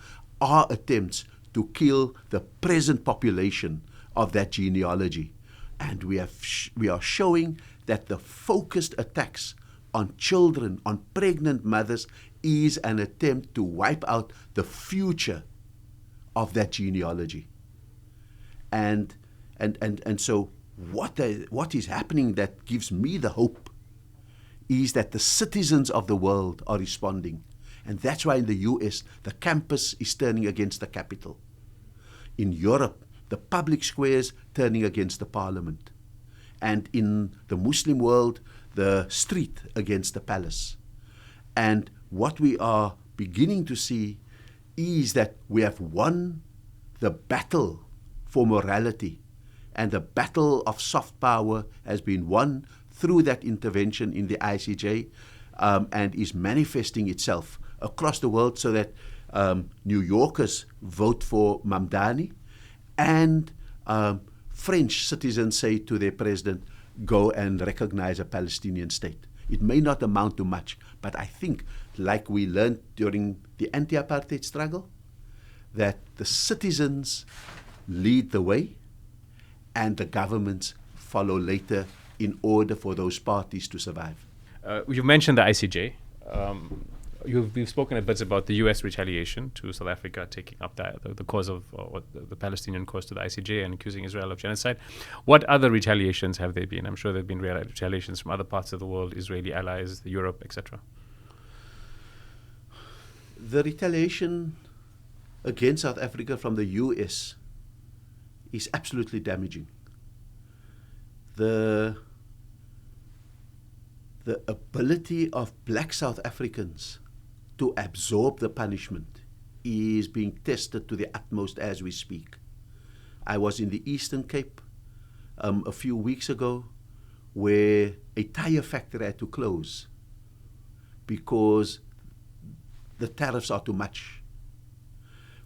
are attempts to kill the present population of that genealogy. And we are showing that the focused attacks on children, on pregnant mothers, is an attempt to wipe out the future of that genealogy. And so what is happening that gives me the hope is that the citizens of the world are responding. And that's why in the US, the campus is turning against the Capitol. In Europe, the public squares turning against the parliament. And in the Muslim world, the street against the palace. And what we are beginning to see is that we have won the battle for morality, and the battle of soft power has been won through that intervention in the ICJ, and is manifesting itself across the world so that New Yorkers vote for Mamdani, and French citizens say to their president, go and recognize a Palestinian state. It may not amount to much, but I think, like we learned during the anti-apartheid struggle, that the citizens lead the way and the governments follow later in order for those parties to survive. You mentioned the ICJ. We've spoken a bit about the U.S. retaliation to South Africa taking up the cause of the Palestinian cause to the ICJ and accusing Israel of genocide. What other retaliations have there been? I'm sure there have been retaliations from other parts of the world, Israeli allies, Europe, etc. The retaliation against South Africa from the U.S. is absolutely damaging. The ability of black South Africans to absorb the punishment is being tested to the utmost as we speak. I was in the Eastern Cape a few weeks ago, where a tire factory had to close because the tariffs are too much,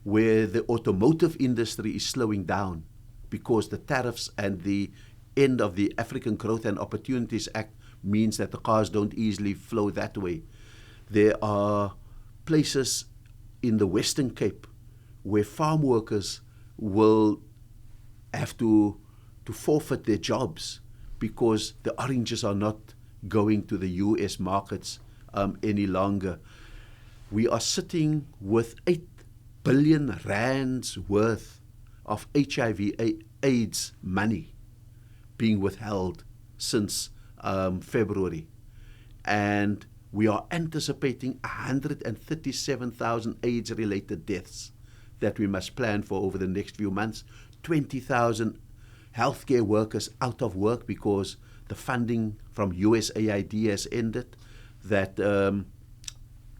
where the automotive industry is slowing down because the tariffs and the end of the African Growth and Opportunities Act means that the cars don't easily flow that way. There are places in the Western Cape where farm workers will have to forfeit their jobs because the oranges are not going to the US markets any longer. We are sitting with 8 billion rands worth of HIV/AIDS money being withheld since February. And we are anticipating 137,000 AIDS-related deaths that we must plan for over the next few months 20,000 healthcare workers out of work because the funding from USAID has ended, that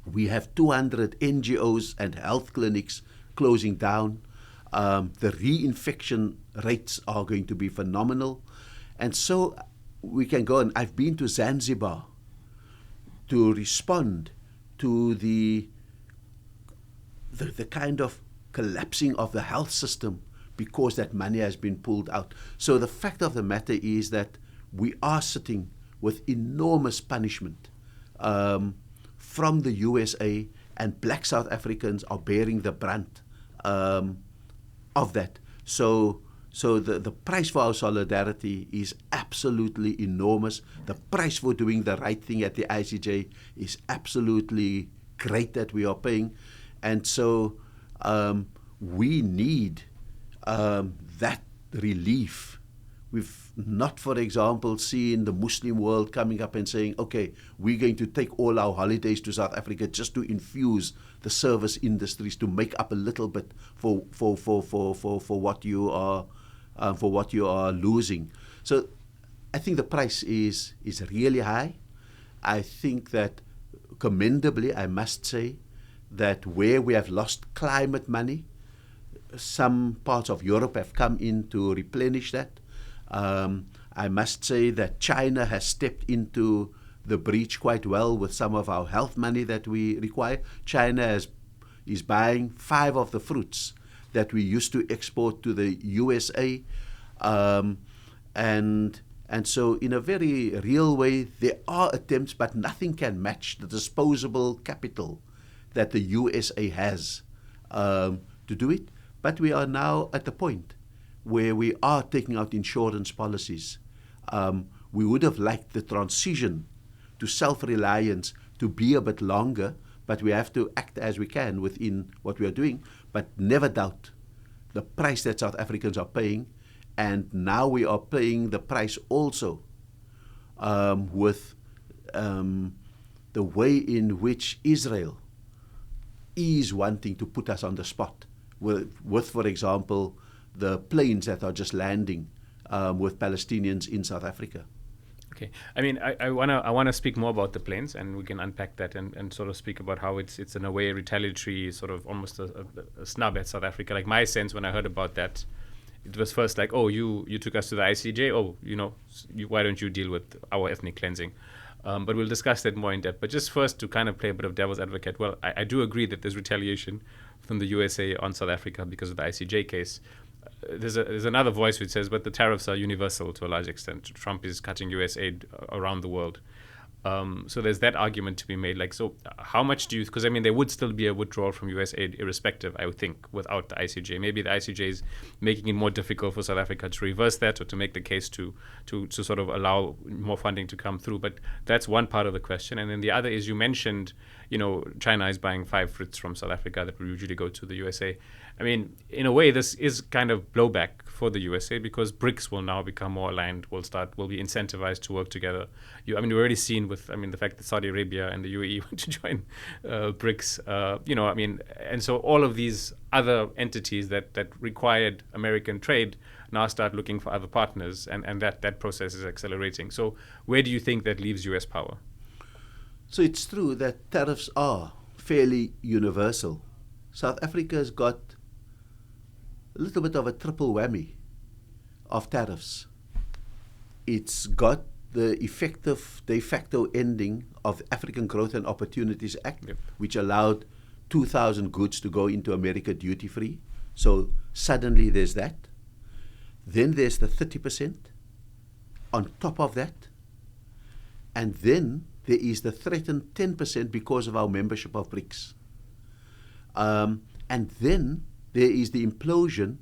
we have 200 NGOs and health clinics closing down. The reinfection rates are going to be phenomenal. And so we can go, and I've been to Zanzibar to respond to the kind of collapsing of the health system because that money has been pulled out. So the fact of the matter is that we are sitting with enormous punishment from the USA, and black South Africans are bearing the brunt of that. So the price for our solidarity is absolutely enormous. The price for doing the right thing at the ICJ is absolutely great that we are paying. And so we need that relief. We've not, for example, seen the Muslim world coming up and saying, okay, we're going to take all our holidays to South Africa just to infuse the service industries to make up a little bit for what you are losing. So I think the price is really high. I think that commendably, I must say, that where we have lost climate money, some parts of Europe have come in to replenish that. I must say that China has stepped into the breach quite well with some of our health money that we require. China is buying 5 of the fruits that we used to export to the USA. And so in a very real way, there are attempts, but nothing can match the disposable capital that the USA has to do it. But we are now at the point where we are taking out insurance policies. We would have liked the transition to self-reliance to be a bit longer, but we have to act as we can within what we are doing. But never doubt the price that South Africans are paying, and now we are paying the price also with the way in which Israel is wanting to put us on the spot with, for example, the planes that are just landing with Palestinians in South Africa. Okay, I mean, I wanna speak more about the planes, and we can unpack that and sort of speak about how it's in a way retaliatory, sort of almost a snub at South Africa. Like my sense when I heard about that, it was first like, oh, you took us to the ICJ. Oh, why don't you deal with our ethnic cleansing? But we'll discuss that more in depth. But just first to kind of play a bit of devil's advocate. Well, I do agree that there's retaliation from the USA on South Africa because of the ICJ case. There's another voice which says, but the tariffs are universal to a large extent. Trump is cutting US aid around the world. So there's that argument to be made. Like, so how much do you, because I mean, there would still be a withdrawal from US aid irrespective, I would think, without the ICJ. Maybe the ICJ is making it more difficult for South Africa to reverse that or to make the case to sort of allow more funding to come through. But that's one part of the question. And then the other is, you mentioned, China is buying 5 fruits from South Africa that would usually go to the USA. I mean, in a way, this is kind of blowback for the USA because BRICS will now become more aligned, will be incentivized to work together. We've already seen with, the fact that Saudi Arabia and the UAE want to join BRICS, and so all of these other entities that required American trade now start looking for other partners, and that process is accelerating. So where do you think that leaves US power? So it's true that tariffs are fairly universal. South Africa has got a little bit of a triple whammy of tariffs. It's got the effective de facto ending of the African Growth and Opportunities Act, yep, which allowed 2,000 goods to go into America duty-free. So suddenly there's that. Then there's the 30% on top of that. And then there is the threatened 10% because of our membership of BRICS. And then there is the implosion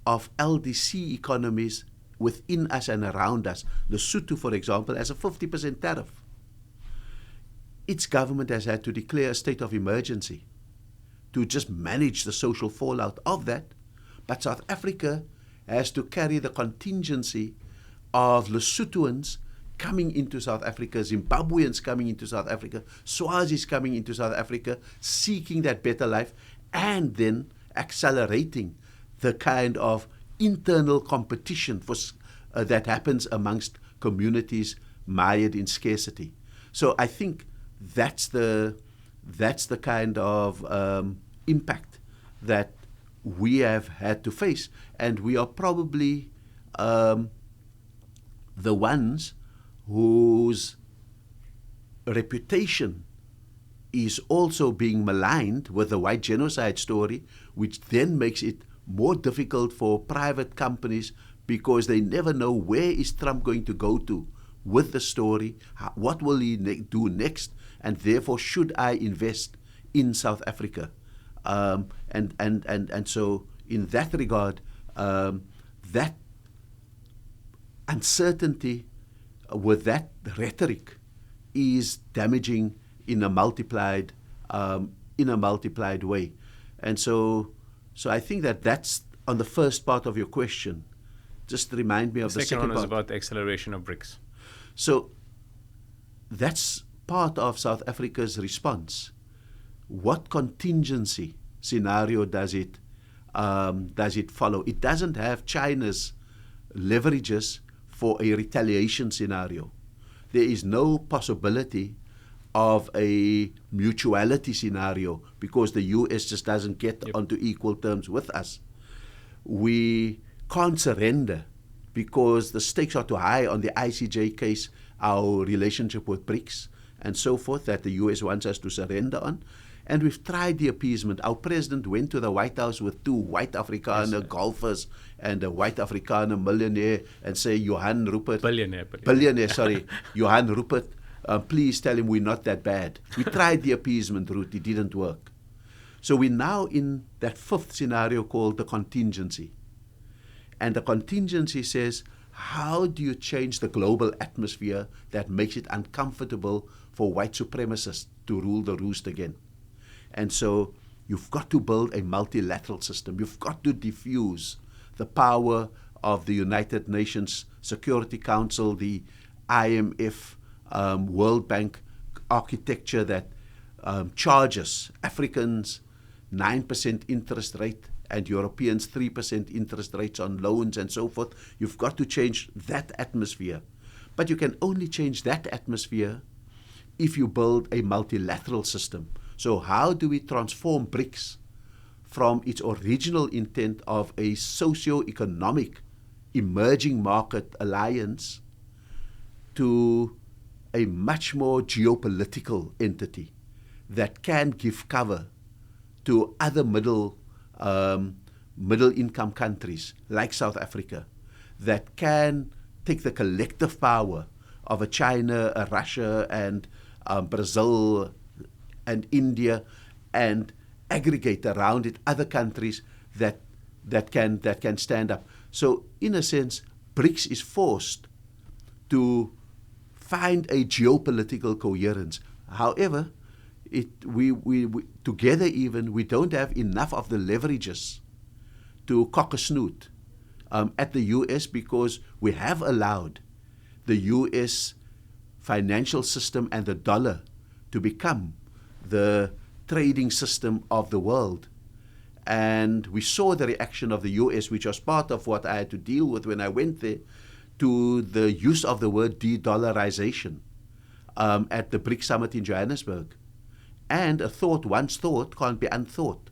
of LDC economies within us and around us. Lesotho, for example, has a 50% tariff. Its government has had to declare a state of emergency to just manage the social fallout of that. But South Africa has to carry the contingency of Lesothoans coming into South Africa, Zimbabweans coming into South Africa, Swazis coming into South Africa, seeking that better life, and then accelerating the kind of internal competition that happens amongst communities mired in scarcity. So I think that's the kind of impact that we have had to face, and we are probably the ones whose reputation is also being maligned with the white genocide story, which then makes it more difficult for private companies because they never know where is Trump going to go to with the story, what will he do next, and therefore should I invest in South Africa? And so in that regard, that uncertainty with that rhetoric is damaging in a multiplied way. And so I think that's on the first part of your question. Just remind me of the second one was part. about the acceleration of BRICS. So that's part of South Africa's response. What contingency scenario does it follow? It doesn't have China's leverages for a retaliation scenario. There is no possibility of a mutuality scenario because the US just doesn't get onto equal terms with us. We can't surrender because the stakes are too high on the ICJ case, our relationship with BRICS and so forth, that the US wants us to surrender on. And we've tried the appeasement. Our president went to the White House with 2 white Afrikaner golfers and a white Afrikaner millionaire and say, Johan Rupert. Billionaire, sorry. Johan Rupert, please tell him we're not that bad. We tried the appeasement route. It didn't work. So we're now in that 5th scenario called the contingency. And the contingency says, how do you change the global atmosphere that makes it uncomfortable for white supremacists to rule the roost again? And so you've got to build a multilateral system. You've got to diffuse the power of the United Nations Security Council, the IMF, World Bank architecture that charges Africans 9% interest rate and Europeans 3% interest rates on loans and so forth. You've got to change that atmosphere. But you can only change that atmosphere if you build a multilateral system. So how do we transform BRICS from its original intent of a socio-economic emerging market alliance to a much more geopolitical entity that can give cover to other middle income countries like South Africa, that can take the collective power of a China, a Russia, and Brazil, and India, and aggregate around it other countries that can stand up. So in a sense, BRICS is forced to find a geopolitical coherence. However, we together even we don't have enough of the leverages to cock a snoot at the US, because we have allowed the US financial system and the dollar to become the trading system of the world. And we saw the reaction of the US, which was part of what I had to deal with when I went there, to the use of the word de-dollarization at the BRICS summit in Johannesburg. And once thought can't be unthought.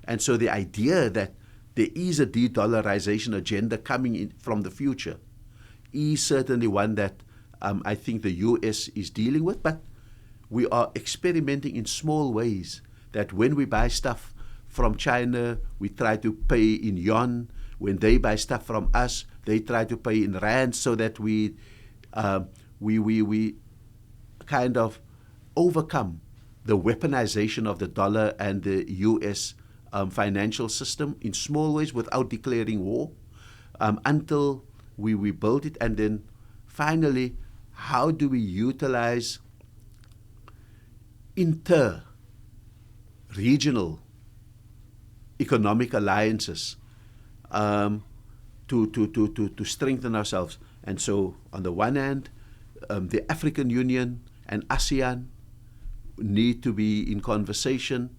And so the idea that there is a de-dollarization agenda coming in from the future is certainly one that I think the US is dealing with, but we are experimenting in small ways, that when we buy stuff from China, we try to pay in yuan. When they buy stuff from us, they try to pay in rand, so that we kind of overcome the weaponization of the dollar and the US financial system in small ways without declaring war, until we build it. And then finally, how do we utilize inter-regional economic alliances to strengthen ourselves? And so on the one hand, the African Union and ASEAN need to be in conversation.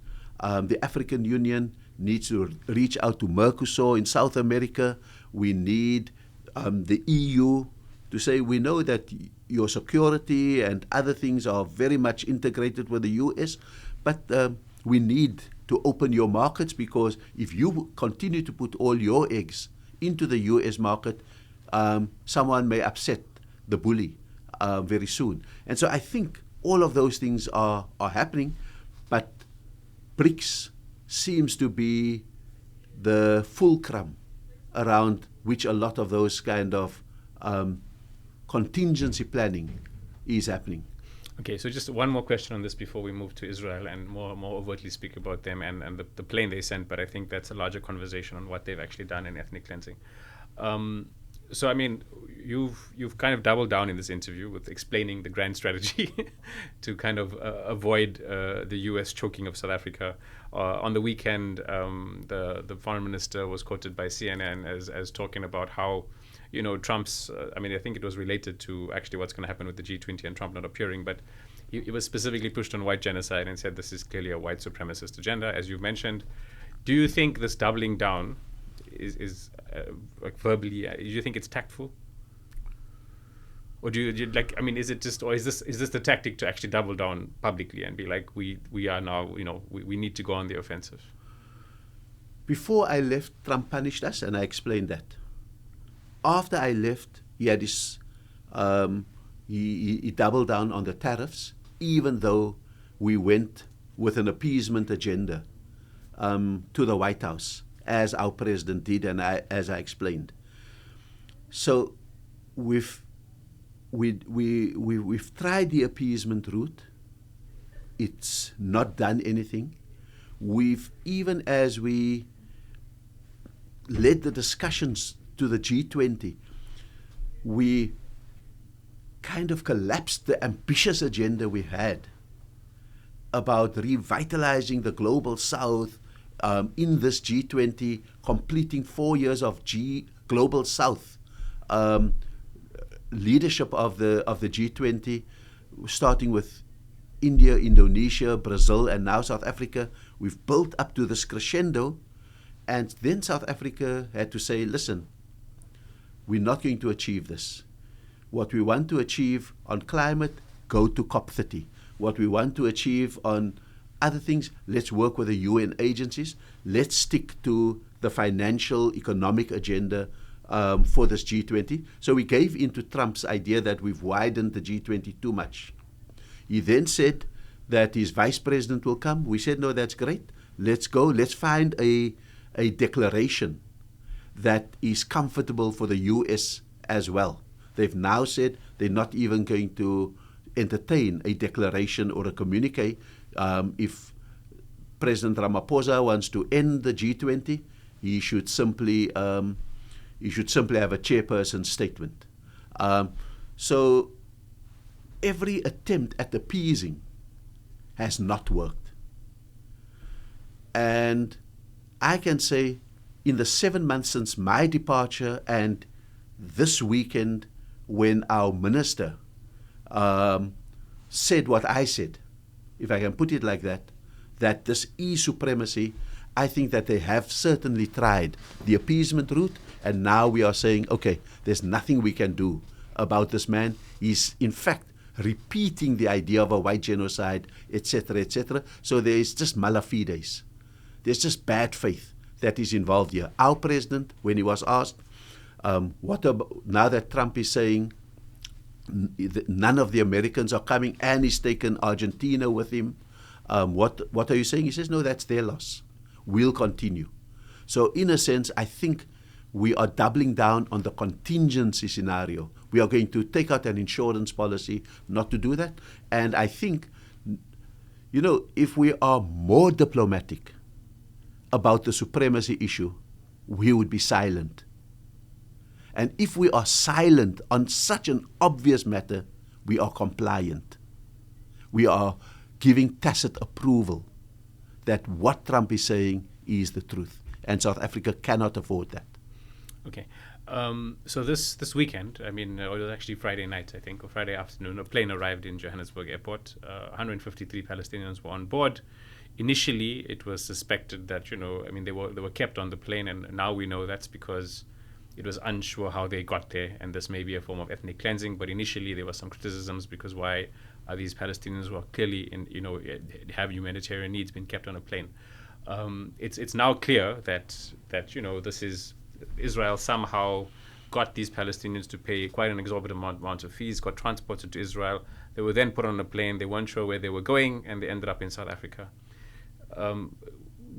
The African Union needs to reach out to Mercosur in South America. We need the EU to say, we know that your security and other things are very much integrated with the US, but we need to open your markets, because if you continue to put all your eggs into the US market, someone may upset the bully very soon. And so I think all of those things are happening, but BRICS seems to be the fulcrum around which a lot of those kind of contingency planning is happening. Okay, so just one more question on this before we move to Israel and more overtly speak about them and the plane they sent, but I think that's a larger conversation on what they've actually done in ethnic cleansing. So, I mean, you've kind of doubled down in this interview with explaining the grand strategy to kind of avoid the U.S. choking of South Africa. On the weekend, the foreign minister was quoted by CNN as talking about how, you know, Trump's, I mean, I think it was related to actually what's going to happen with the G20 and Trump not appearing, but he was specifically pushed on white genocide and said this is clearly a white supremacist agenda, as you mentioned. Do you think this doubling down is like verbally, do you think it's tactful? Or do you like, I mean, is it just, or is this the tactic to actually double down publicly and be like, we are now, you know, we need to go on the offensive? Before I left, Trump punished us, and I explained that. After I left, he had his, he doubled down on the tariffs, even though we went with an appeasement agenda to the White House, as our president did, and as I explained. So we've tried the appeasement route. It's not done anything. Even as we led the discussions to the G20, we kind of collapsed the ambitious agenda we had about revitalizing the global South in this G20, completing 4 years of global South leadership of the G20, starting with India, Indonesia, Brazil, and now South Africa. We've built up to this crescendo, and then South Africa had to say, listen, we're not going to achieve this. What we want to achieve on climate, go to COP30. What we want to achieve on other things, let's work with the UN agencies. Let's stick to the financial, economic agenda for this G20. So we gave into Trump's idea that we've widened the G20 too much. He then said that his vice president will come. We said, no, that's great. Let's go. Let's find a declaration that is comfortable for the U.S. as well. They've now said they're not even going to entertain a declaration or a communique. If President Ramaphosa wants to end the G20, he should simply have a chairperson statement. So every attempt at appeasing has not worked. And I can say, in the 7 months since my departure and this weekend, when our minister said what I said, if I can put it like that, that this is supremacy, I think that they have certainly tried the appeasement route, and now we are saying, okay, there's nothing we can do about this man. He's, in fact, repeating the idea of a white genocide, etc., etc. So there is just mala fides. There's just bad faith that is involved here. Our president, when he was asked, now that Trump is saying none of the Americans are coming and he's taken Argentina with him, what are you saying? He says, no, that's their loss. We'll continue. So in a sense, I think we are doubling down on the contingency scenario. We are going to take out an insurance policy not to do that. And I think, you know, if we are more diplomatic about the supremacy issue, we would be silent. And if we are silent on such an obvious matter, we are compliant. We are giving tacit approval that what Trump is saying is the truth. And South Africa cannot afford that. Okay. So this weekend, I mean, it was actually Friday night, I think, or Friday afternoon, a plane arrived in Johannesburg airport. 153 Palestinians were on board. Initially, it was suspected that, I mean, they were kept on the plane, and now we know that's because it was unsure how they got there, and this may be a form of ethnic cleansing. But initially, there were some criticisms because why are these Palestinians who are clearly have humanitarian needs being kept on a plane? It's now clear that this is Israel somehow got these Palestinians to pay quite an exorbitant amount of fees, got transported to Israel. They were then put on a plane. They weren't sure where they were going, and they ended up in South Africa.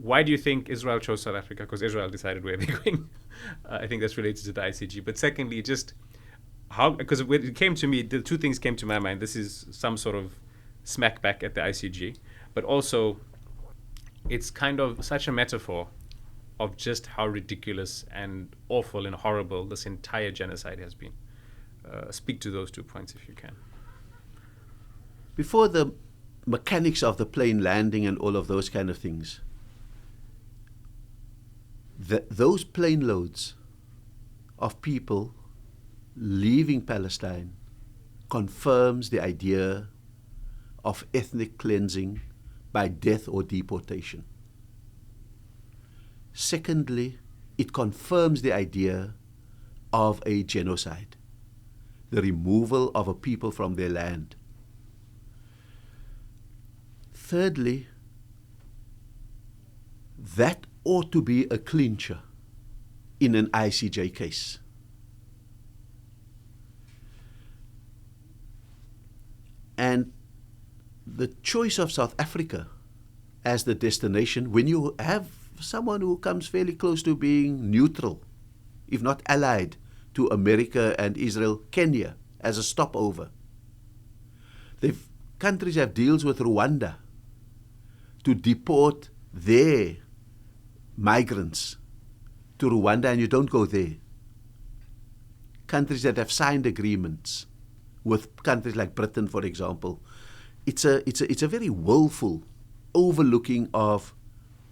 Why do you think Israel chose South Africa? Because Israel decided where they're going. I think that's related to the ICG. But secondly, just how, because when it came to me, the two things came to my mind. This is some sort of smack back at the ICG, but also it's kind of such a metaphor of just how ridiculous and awful and horrible this entire genocide has been. Speak to those 2 points if you can. Before the mechanics of the plane landing and all of those kind of things, those plane loads of people leaving Palestine confirms the idea of ethnic cleansing by death or deportation. Secondly, it confirms the idea of a genocide, the removal of a people from their land. Thirdly, that ought to be a clincher in an ICJ case. And the choice of South Africa as the destination, when you have someone who comes fairly close to being neutral, if not allied, to America and Israel, Kenya, as a stopover. Countries have deals with Rwanda to deport their migrants to Rwanda, and you don't go there. Countries that have signed agreements with countries like Britain, for example, it's a very willful overlooking of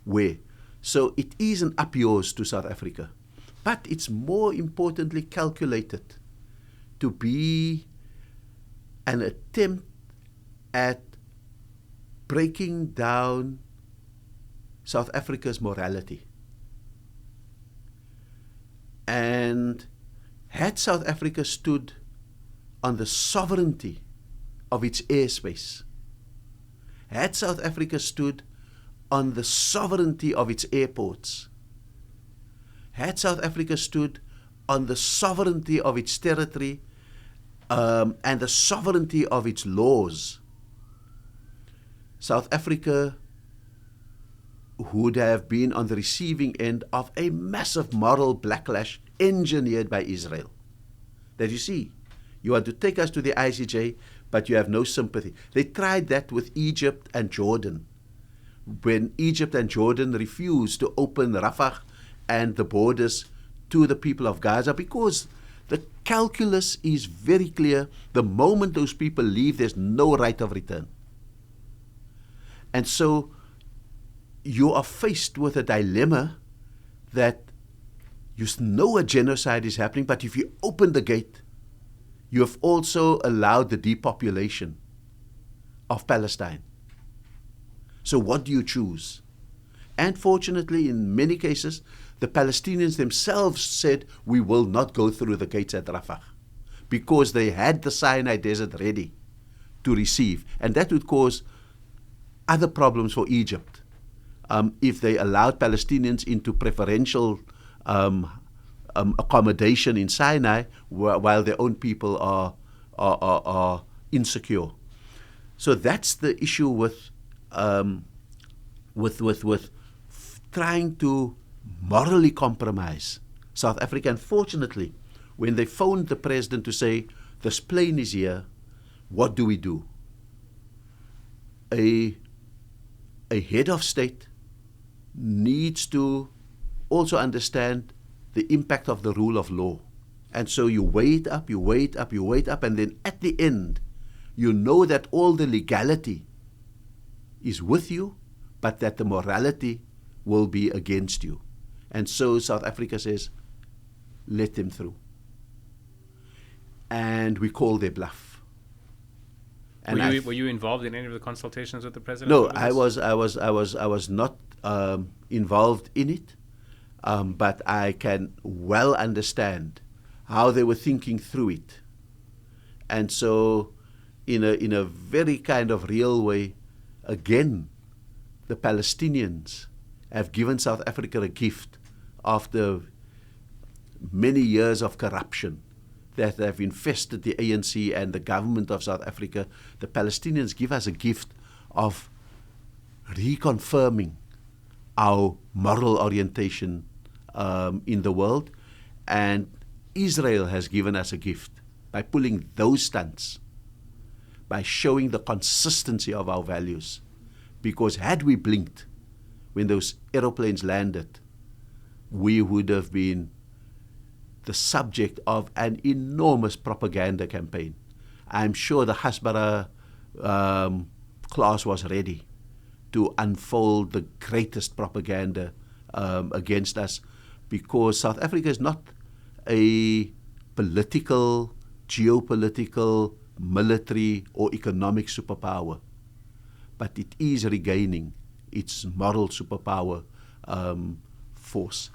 where. So it is an up yours to South Africa. But it's more importantly calculated to be an attempt at breaking down South Africa's morality. And had South Africa stood on the sovereignty of its airspace, had South Africa stood on the sovereignty of its airports, had South Africa stood on the sovereignty of its territory and the sovereignty of its laws, South Africa would have been on the receiving end of a massive moral backlash engineered by Israel. That you see, you want to take us to the ICJ, but you have no sympathy. They tried that with Egypt and Jordan. When Egypt and Jordan refused to open Rafah and the borders to the people of Gaza, because the calculus is very clear. The moment those people leave, there's no right of return. And so you are faced with a dilemma that you know a genocide is happening, but if you open the gate, you have also allowed the depopulation of Palestine. So what do you choose? And fortunately, in many cases, the Palestinians themselves said, we will not go through the gates at Rafah, because they had the Sinai Desert ready to receive. And that would cause other problems for Egypt if they allowed Palestinians into preferential accommodation in Sinai while their own people are insecure. So that's the issue with trying to morally compromise South Africa. Unfortunately, when they phoned the president to say, this plane is here, what do we do? A head of state needs to also understand the impact of the rule of law. And so you wait up, and then at the end, you know that all the legality is with you, but that the morality will be against you. And so South Africa says, let them through. And we called their bluff. And were you involved in any of the consultations with the president? No, over I this? was not involved in it, but I can well understand how they were thinking through it. And so, in a very kind of real way, again, the Palestinians have given South Africa a gift after many years of corruption that have infested the ANC and the government of South Africa. The Palestinians give us a gift of reconfirming our moral orientation in the world, and Israel has given us a gift by pulling those stunts, by showing the consistency of our values. Because had we blinked when those aeroplanes landed, we would have been the subject of an enormous propaganda campaign. I'm sure the Hasbara class was ready to unfold the greatest propaganda against us, because South Africa is not a political, geopolitical, military or economic superpower, but it is regaining its moral superpower force.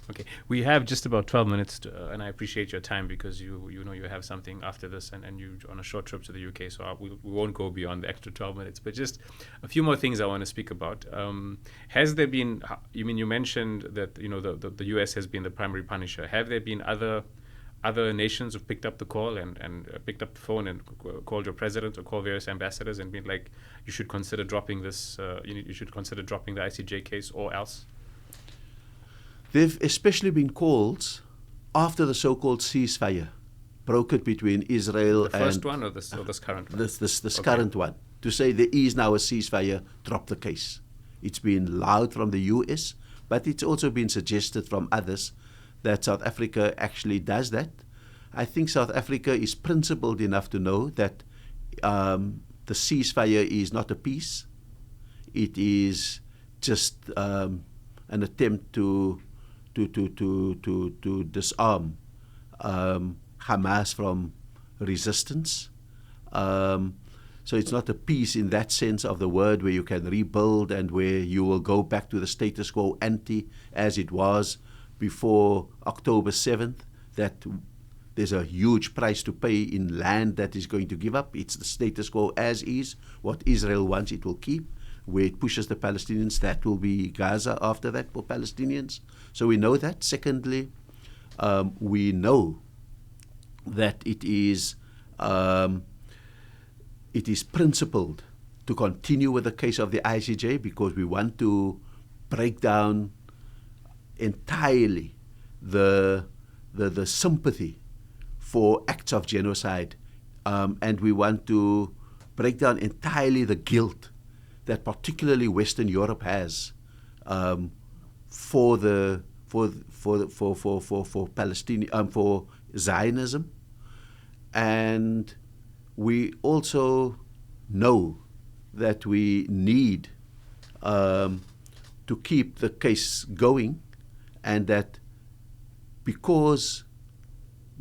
Okay, we have just about 12 minutes, and I appreciate your time, because you know you have something after this, and you're on a short trip to the UK, so we won't go beyond the extra 12 minutes. But just a few more things I want to speak about. Has there been? You mentioned that the US has been the primary punisher. Have there been other nations who've picked up the call and picked up the phone and called your president or called various ambassadors and been like, you should consider dropping this, you should consider dropping the ICJ case or else? There've especially been calls after the so-called ceasefire brokered between Israel and... The first one or this current one? This current one. To say there is now a ceasefire, drop the case. It's been loud from the US, but it's also been suggested from others that South Africa actually does that. I think South Africa is principled enough to know that the ceasefire is not a peace. It is just an attempt to disarm Hamas from resistance. So it's not a peace in that sense of the word, where you can rebuild and where you will go back to the status quo ante as it was before October 7th, that there's a huge price to pay in land that is going to give up. It's the status quo as is. What Israel wants, it will keep. Where it pushes the Palestinians, that will be Gaza after that for Palestinians. So we know that. Secondly, we know that it is principled to continue with the case of the ICJ, because we want to break down entirely the sympathy for acts of genocide, and we want to break down entirely the guilt that particularly Western Europe has for Palestinian, for Zionism. And we also know that we need to keep the case going, and that because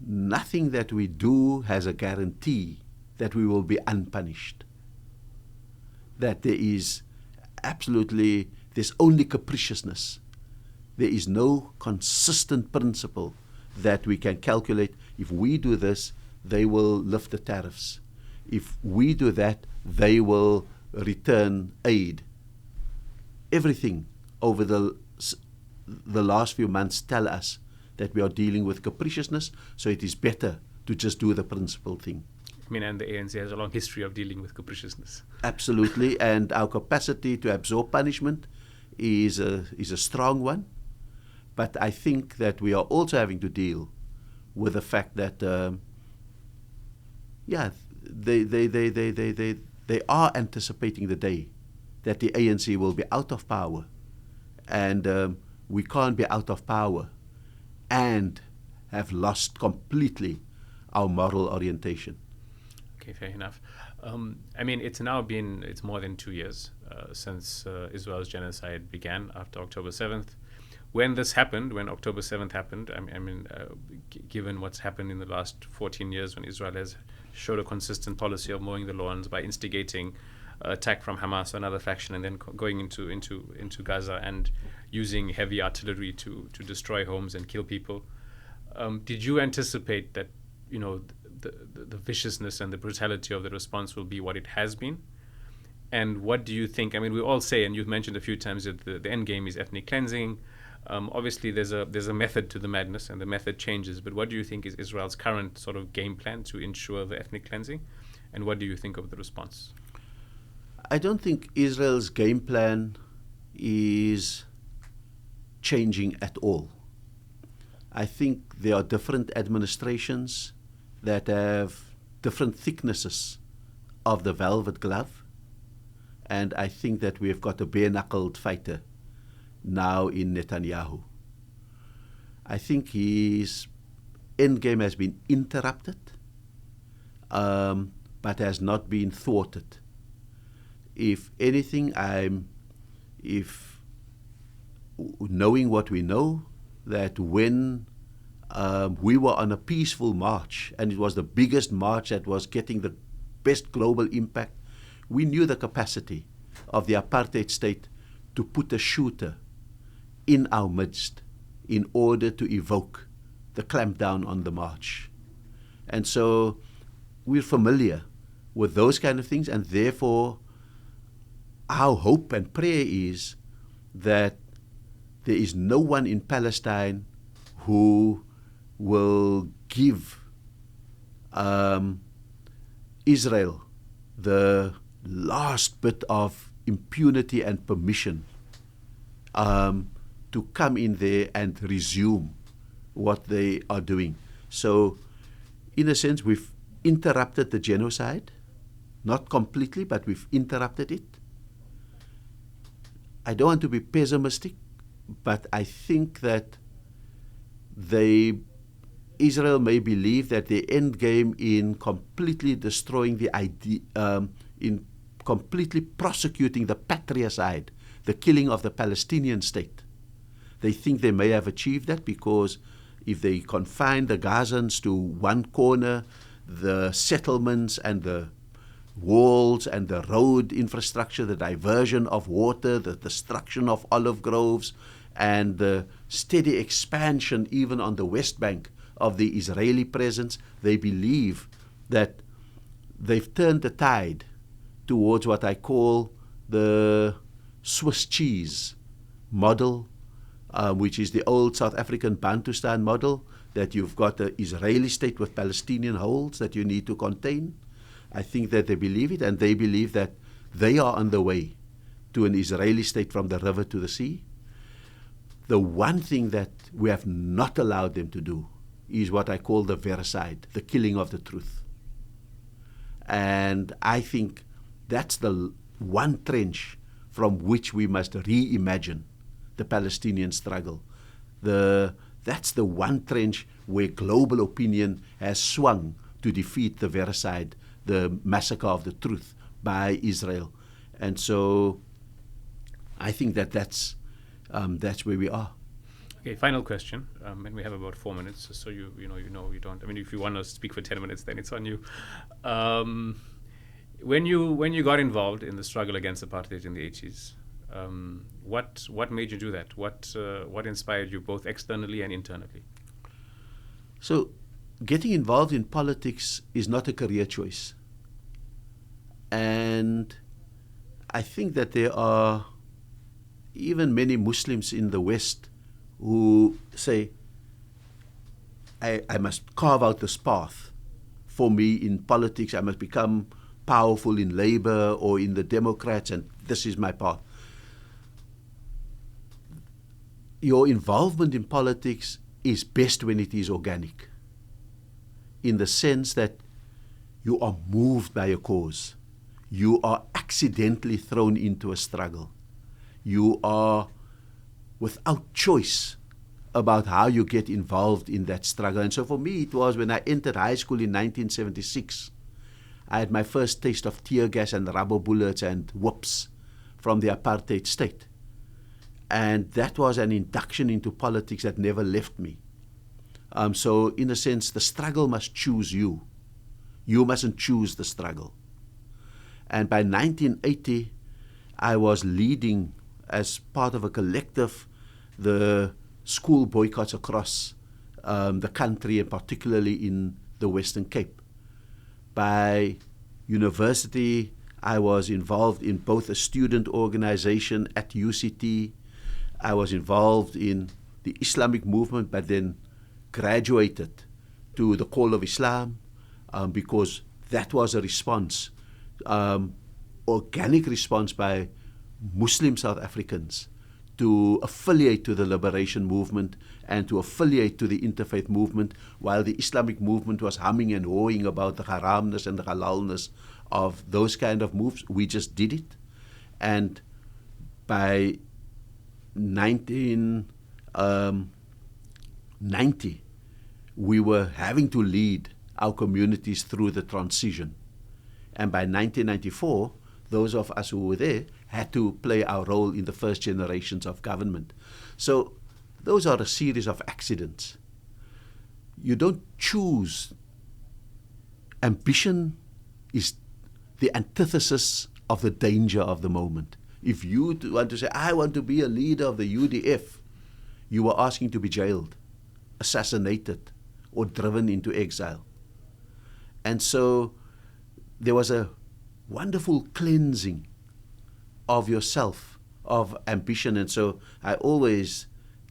nothing that we do has a guarantee that we will be unpunished, that there's only capriciousness. There is no consistent principle that we can calculate. If we do this, they will lift the tariffs. If we do that, they will return aid. Everything over the last few months tell us that we are dealing with capriciousness, so it is better to just do the principled thing. And the ANC has a long history of dealing with capriciousness. Absolutely, and our capacity to absorb punishment is a strong one. But I think that we are also having to deal with the fact that, they are anticipating the day that the ANC will be out of power, and we can't be out of power and have lost completely our moral orientation. Okay, fair enough. It's more than 2 years since Israel's genocide began after October 7th. when this happened, when October 7th happened, given what's happened in the last 14 years, when Israel has showed a consistent policy of mowing the lawns by instigating attack from Hamas or another faction, and then going into Gaza and using heavy artillery to destroy homes and kill people, did you anticipate that the viciousness and the brutality of the response will be what it has been? And what do you think? I mean, we all say, and you've mentioned a few times, that the end game is ethnic cleansing. Obviously, there's a method to the madness, and the method changes. But what do you think is Israel's current sort of game plan to ensure the ethnic cleansing? And what do you think of the response? I don't think Israel's game plan is changing at all. I think there are different administrations that have different thicknesses of the velvet glove. And I think that we've got a bare-knuckled fighter now in Netanyahu. I think his endgame has been interrupted, but has not been thwarted. If anything, knowing what we know, that when we were on a peaceful march, and it was the biggest march that was getting the best global impact, we knew the capacity of the apartheid state to put a shooter in our midst in order to evoke the clampdown on the march. And so we're familiar with those kind of things, and therefore our hope and prayer is that there is no one in Palestine who will give Israel the last bit of impunity and permission to come in there and resume what they are doing. So, in a sense, we've interrupted the genocide, not completely, but we've interrupted it. I don't want to be pessimistic, but I think that Israel may believe that the end game in completely destroying the idea, in completely prosecuting the patricide, the killing of the Palestinian state. They think they may have achieved that because if they confine the Gazans to one corner, the settlements and the walls and the road infrastructure, the diversion of water, the destruction of olive groves, and the steady expansion even on the West Bank of the Israeli presence, they believe that they've turned the tide towards what I call the Swiss cheese model, which is the old South African Bantustan model, that you've got the Israeli state with Palestinian holds that you need to contain. I think that they believe it, and they believe that they are on the way to an Israeli state from the river to the sea. The one thing that we have not allowed them to do is what I call the vericide, the killing of the truth. And I think that's the one trench from which we must reimagine the Palestinian struggle. That's the one trench where global opinion has swung to defeat the vericide, the massacre of the truth by Israel. And so I think that's where we are. Okay, final question, and we have about 4 minutes, so you don't. I mean, if you want to speak for 10 minutes, then it's on you. When you got involved in the struggle against apartheid in the 80s, what made you do that? What inspired you both externally and internally? So, getting involved in politics is not a career choice, and I think that there are even many Muslims in the West who say, I must carve out this path for me in politics. I must become powerful in Labour or in the Democrats, and this is my path. Your involvement in politics is best when it is organic, in the sense that you are moved by a cause. You are accidentally thrown into a struggle. You are without choice about how you get involved in that struggle. And so for me, it was when I entered high school in 1976. I had my first taste of tear gas and rubber bullets and whoops from the apartheid state. And that was an induction into politics that never left me. So in a sense, the struggle must choose you. You mustn't choose the struggle. And by 1980, I was leading, as part of a collective, the school boycotts across the country, and particularly in the Western Cape. By university, I was involved in both a student organization at UCT. I was involved in the Islamic movement, but then graduated to the Call of Islam because that was a response, organic response by Muslim South Africans to affiliate to the liberation movement and to affiliate to the interfaith movement, while the Islamic movement was humming and hawing about the haramness and the halalness of those kind of moves. We just did it. And by 1990, we were having to lead our communities through the transition. And by 1994, those of us who were there had to play our role in the first generations of government. So those are a series of accidents. You don't choose. Ambition is the antithesis of the danger of the moment. If you want to say, I want to be a leader of the UDF, you are asking to be jailed, assassinated, or driven into exile. And so there was a wonderful cleansing of yourself, of ambition. And so I always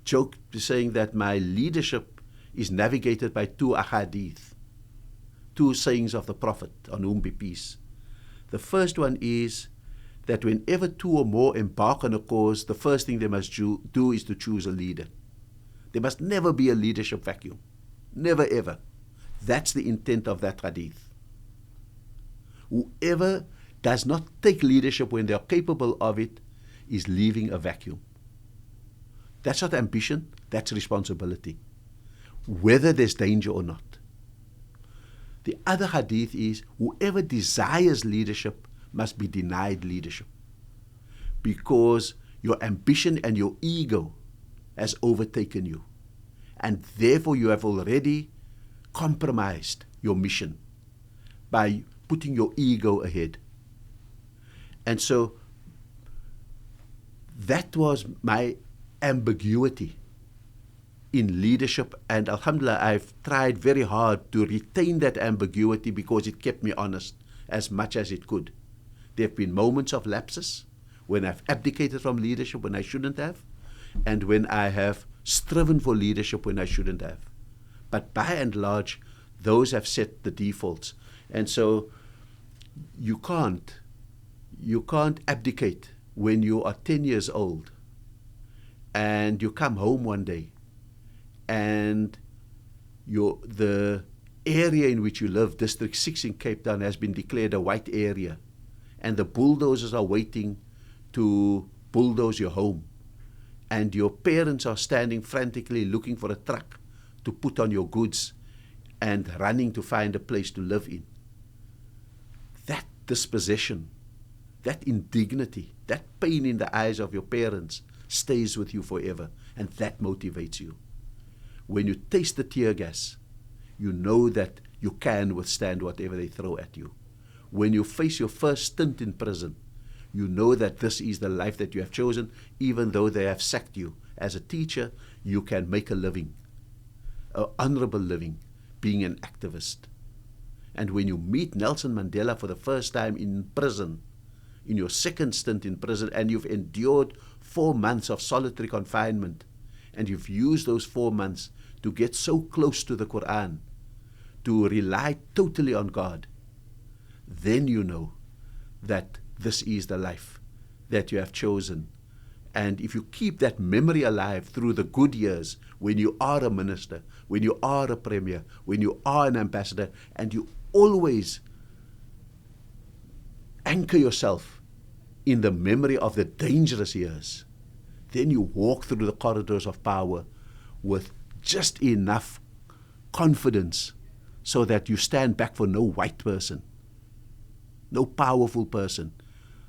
joke saying that my leadership is navigated by two ahadith, two sayings of the Prophet, on whom be peace. The first one is that whenever two or more embark on a cause, the first thing they must do is to choose a leader. There must never be a leadership vacuum. Never ever. That's the intent of that hadith. Whoever does not take leadership when they are capable of it is leaving a vacuum. That's not ambition, that's responsibility, whether there's danger or not. The other hadith is, whoever desires leadership must be denied leadership, because your ambition and your ego has overtaken you, and therefore you have already compromised your mission by putting your ego ahead. And so that was my ambiguity in leadership, and alhamdulillah, I've tried very hard to retain that ambiguity because it kept me honest as much as it could. There have been moments of lapses when I've abdicated from leadership when I shouldn't have, and when I have striven for leadership when I shouldn't have. But by and large, those have set the defaults. And so you can't abdicate when you are 10 years old and you come home one day and the area in which you live, District 6 in Cape Town, has been declared a white area, and the bulldozers are waiting to bulldoze your home, and your parents are standing frantically looking for a truck to put on your goods and running to find a place to live in. That dispossession, that indignity, that pain in the eyes of your parents stays with you forever, and that motivates you. When you taste the tear gas, you know that you can withstand whatever they throw at you. When you face your first stint in prison, you know that this is the life that you have chosen. Even though they have sacked you as a teacher, you can make a living, an honorable living, being an activist. And when you meet Nelson Mandela for the first time in prison, in your second stint in prison, and you've endured 4 months of solitary confinement, and you've used those 4 months to get so close to the Quran, to rely totally on God, then you know that this is the life that you have chosen. And if you keep that memory alive through the good years, when you are a minister, when you are a premier, when you are an ambassador, and you always anchor yourself in the memory of the dangerous years, then you walk through the corridors of power with just enough confidence so that you stand back for no white person, no powerful person,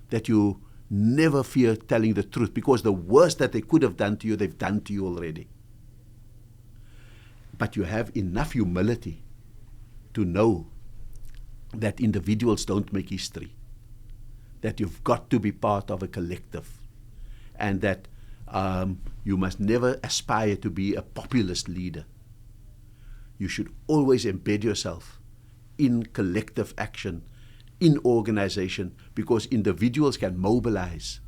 that you Never fear telling the truth, because the worst that they could have done to you, they've done to you already. But you have enough humility to know that individuals don't make history, that you've got to be part of a collective, and that you must never aspire to be a populist leader. You should always embed yourself in collective action, in organization, because individuals can mobilize,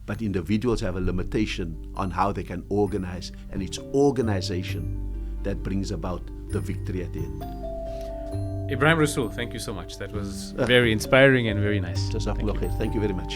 but individuals have a limitation on how they can organize, and it's organization that brings about the victory at the end. Ebrahim Rasool, thank you so much. That was very inspiring and very nice. Thank you very much.